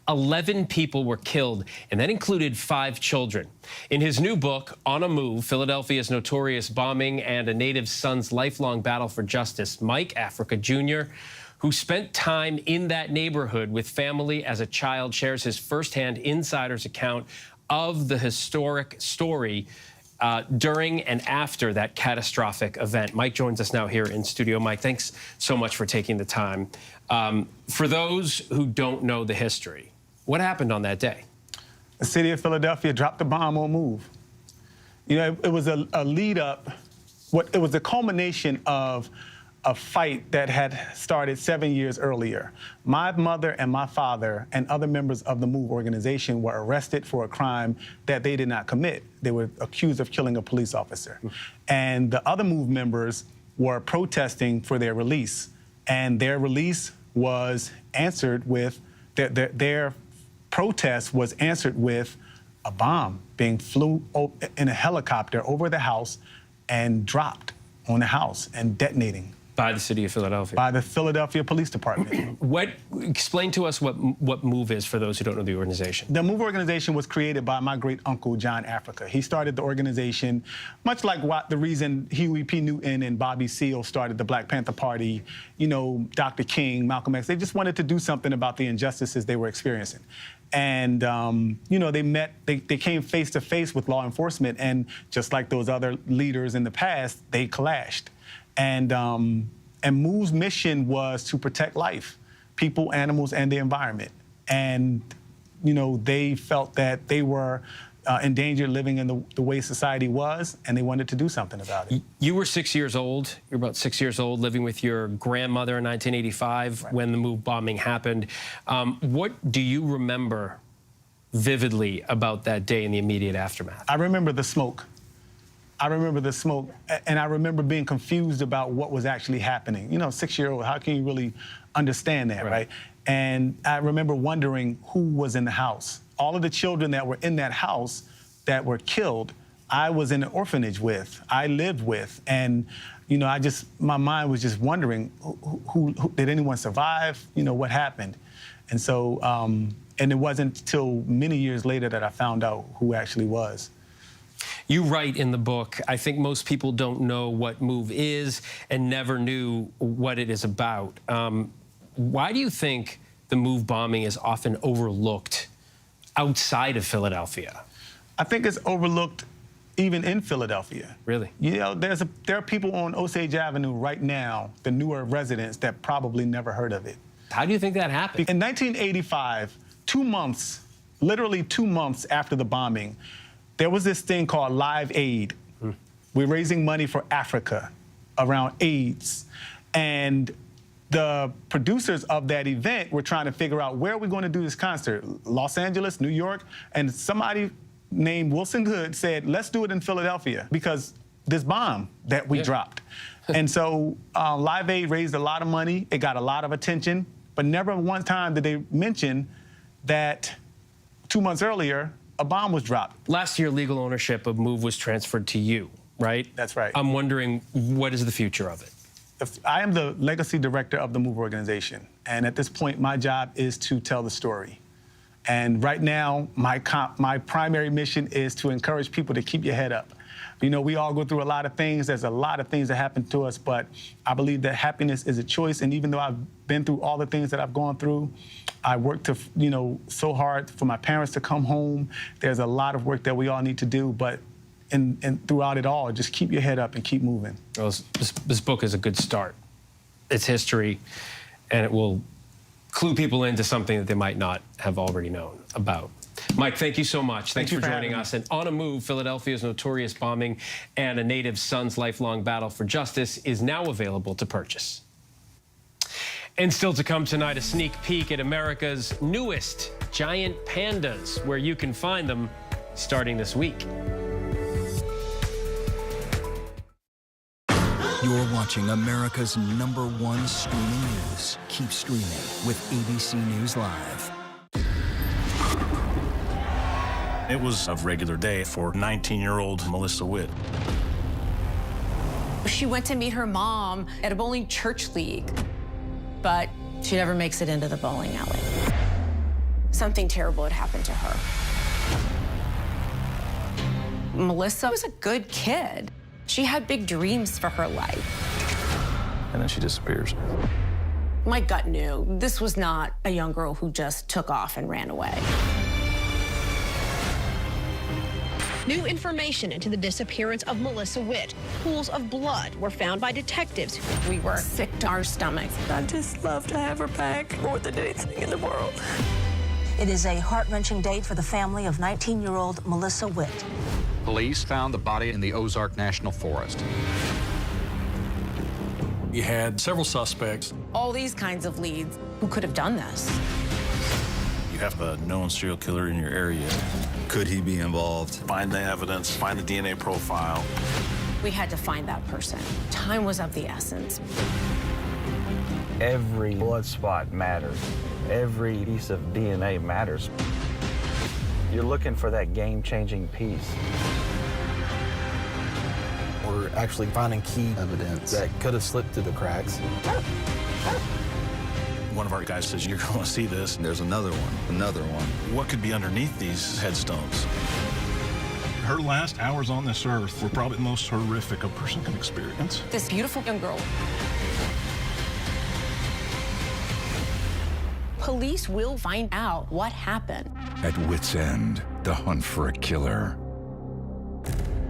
11 people were killed, and that included 5 children. In his new book, On a Move, Philadelphia's Notorious Bombing and a Native Son's Lifelong Battle for Justice, Mike Africa Jr., who spent time in that neighborhood with family as a child, shares his firsthand insider's account of the historic story during and after that catastrophic event. Mike joins us now here in studio. Mike, thanks so much for taking the time. For those who don't know the history, what happened on that day? The city of Philadelphia dropped a bomb on MOVE. You know, it was a lead up. It was a culmination of a fight that had started 7 years earlier. My mother and my father and other members of the MOVE organization were arrested for a crime that they did not commit. They were accused of killing a police officer. And the other MOVE members were protesting for their release. And their release was answered with, their protest was answered with a bomb being flew in a helicopter over the house and dropped on the house and detonating. By the city of Philadelphia? By the Philadelphia Police Department. Explain to us what MOVE is for those who don't know the organization. The MOVE organization was created by my great uncle, John Africa. He started the organization, much like the reason Huey P. Newton and Bobby Seale started the Black Panther Party, you know, Dr. King, Malcolm X. They just wanted to do something about the injustices they were experiencing. And, you know, they came face to face with law enforcement, and just like those other leaders in the past, they clashed. And MOVE's mission was to protect life, people, animals, and the environment. And, you know, they felt that they were endangered living in the way society was, and they wanted to do something about it. You were 6 years old. You're about 6 years old, living with your grandmother in 1985 when the MOVE bombing happened. What do you remember vividly about that day in the immediate aftermath? I remember the smoke. I remember the smoke, and I remember being confused about what was actually happening. You know, 6-year-old, how can you really understand that, right? And I remember wondering who was in the house. All of the children that were in that house that were killed, I was in an orphanage with, I lived with, and, you know, my mind was just wondering, who did anyone survive? You know, what happened? And so, and it wasn't until many years later that I found out who actually was. You write in the book, I think most people don't know what MOVE is and never knew what it is about. Why do you think the MOVE bombing is often overlooked outside of Philadelphia? I think it's overlooked even in Philadelphia. Really? You know, there are people on Osage Avenue right now, the newer residents, that probably never heard of it. How do you think that happened? In 1985, 2 months, literally 2 months after the bombing, there was this thing called Live Aid. We're raising money for Africa around AIDS. And the producers of that event were trying to figure out where are we going to do this concert? Los Angeles, New York, and somebody named Wilson Hood said, let's do it in Philadelphia because this bomb that we dropped. And so Live Aid raised a lot of money. It got a lot of attention, but never one time did they mention that 2 months earlier, a bomb was dropped. Last year, legal ownership of MOVE was transferred to you, right? That's right. I'm wondering, what is the future of it? I am the legacy director of the MOVE organization, and at this point, my job is to tell the story. And right now, my primary mission is to encourage people to keep your head up. You know, we all go through a lot of things. There's a lot of things that happen to us, but I believe that happiness is a choice. And even though I've been through all the things that I've gone through, I worked so hard for my parents to come home. There's a lot of work that we all need to do, but throughout it all, just keep your head up and keep moving. Well, this book is a good start. It's history, and it will clue people into something that they might not have already known about. Mike, thank you so much. Thanks for joining us. And On a Move, Philadelphia's Notorious Bombing and a Native Son's Lifelong Battle for Justice is now available to purchase. And still to come tonight, a sneak peek at America's newest giant pandas, where you can find them starting this week. You're watching America's #1 streaming news. Keep streaming with ABC News Live. It was a regular day for 19-year-old Melissa Witt. She went to meet her mom at a bowling church league, but she never makes it into the bowling alley. Something terrible had happened to her. Melissa was a good kid. She had big dreams for her life. And then she disappears. My gut knew this was not a young girl who just took off and ran away. New information into the disappearance of Melissa Witt. Pools of blood were found by detectives. We were sick to our stomachs. I just love to have her back more than anything in the world. It is a heart-wrenching day for the family of 19-year-old Melissa Witt. Police found the body in the Ozark National Forest. You had several suspects. All these kinds of leads. Who could have done this? You have a known serial killer in your area. Could he be involved? Find the evidence, find the DNA profile. We had to find that person. Time was of the essence. Every blood spot matters. Every piece of DNA matters. You're looking for that game-changing piece. We're actually finding key evidence that could have slipped through the cracks. One of our guys says, you're going to see this. There's another one. What could be underneath these headstones? Her last hours on this earth were probably the most horrific a person can experience. This beautiful young girl. Police will find out what happened. At wit's end, the hunt for a killer.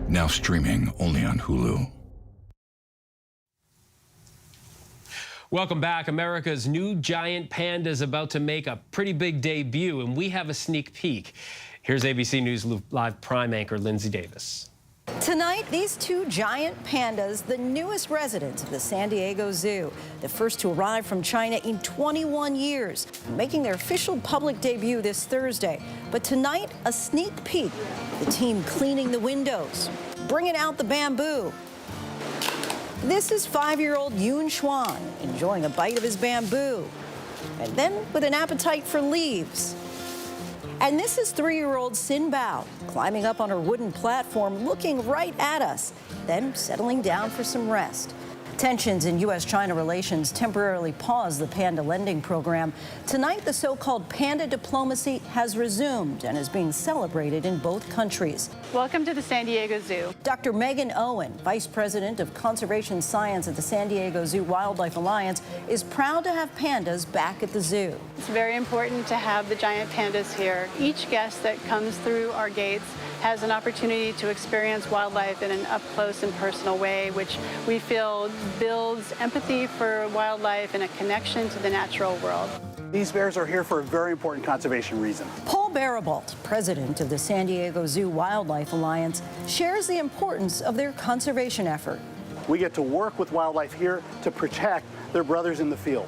Now streaming only on Hulu. Welcome back. America's new giant panda is about to make a pretty big debut, and we have a sneak peek. Here's ABC News Live Prime anchor Linsey Davis. Tonight, these two giant pandas, the newest residents of the San Diego Zoo, the first to arrive from China in 21 years, making their official public debut this Thursday. But tonight, a sneak peek. The team cleaning the windows, bringing out the bamboo. This is 5-year-old Yoon Schwan enjoying a bite of his bamboo, and then with an appetite for leaves. And this is 3-year-old Sin Bao climbing up on her wooden platform, looking right at us, then settling down for some rest. Tensions in U.S.-China relations temporarily paused the panda lending program. Tonight, the so-called panda diplomacy has resumed and is being celebrated in both countries. Welcome to the San Diego Zoo. Dr. Megan Owen, Vice President of Conservation Science at the San Diego Zoo Wildlife Alliance, is proud to have pandas back at the zoo. It's very important to have the giant pandas here. Each guest that comes through our gates has an opportunity to experience wildlife in an up-close and personal way, which we feel builds empathy for wildlife and a connection to the natural world. These bears are here for a very important conservation reason. Paul Barabalt, president of the San Diego Zoo Wildlife Alliance, shares the importance of their conservation effort. We get to work with wildlife here to protect their brothers in the field.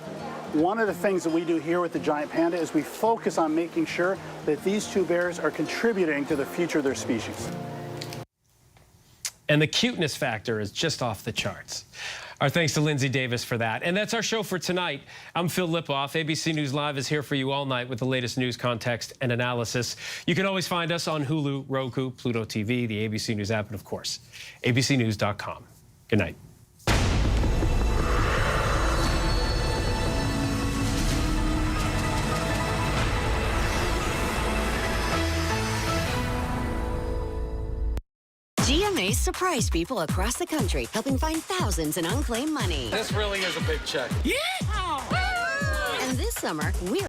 One of the things that we do here with the giant panda is we focus on making sure that these two bears are contributing to the future of their species. And the cuteness factor is just off the charts. Our thanks to Linsey Davis for that. And that's our show for tonight. I'm Phil Lipoff. ABC News Live is here for you all night with the latest news, context, and analysis. You can always find us on Hulu, Roku, Pluto TV, the ABC News app, and of course, abcnews.com. Good night. GMA's surprise people across the country, helping find thousands in unclaimed money. This really is a big check. Yeah! And this summer, we're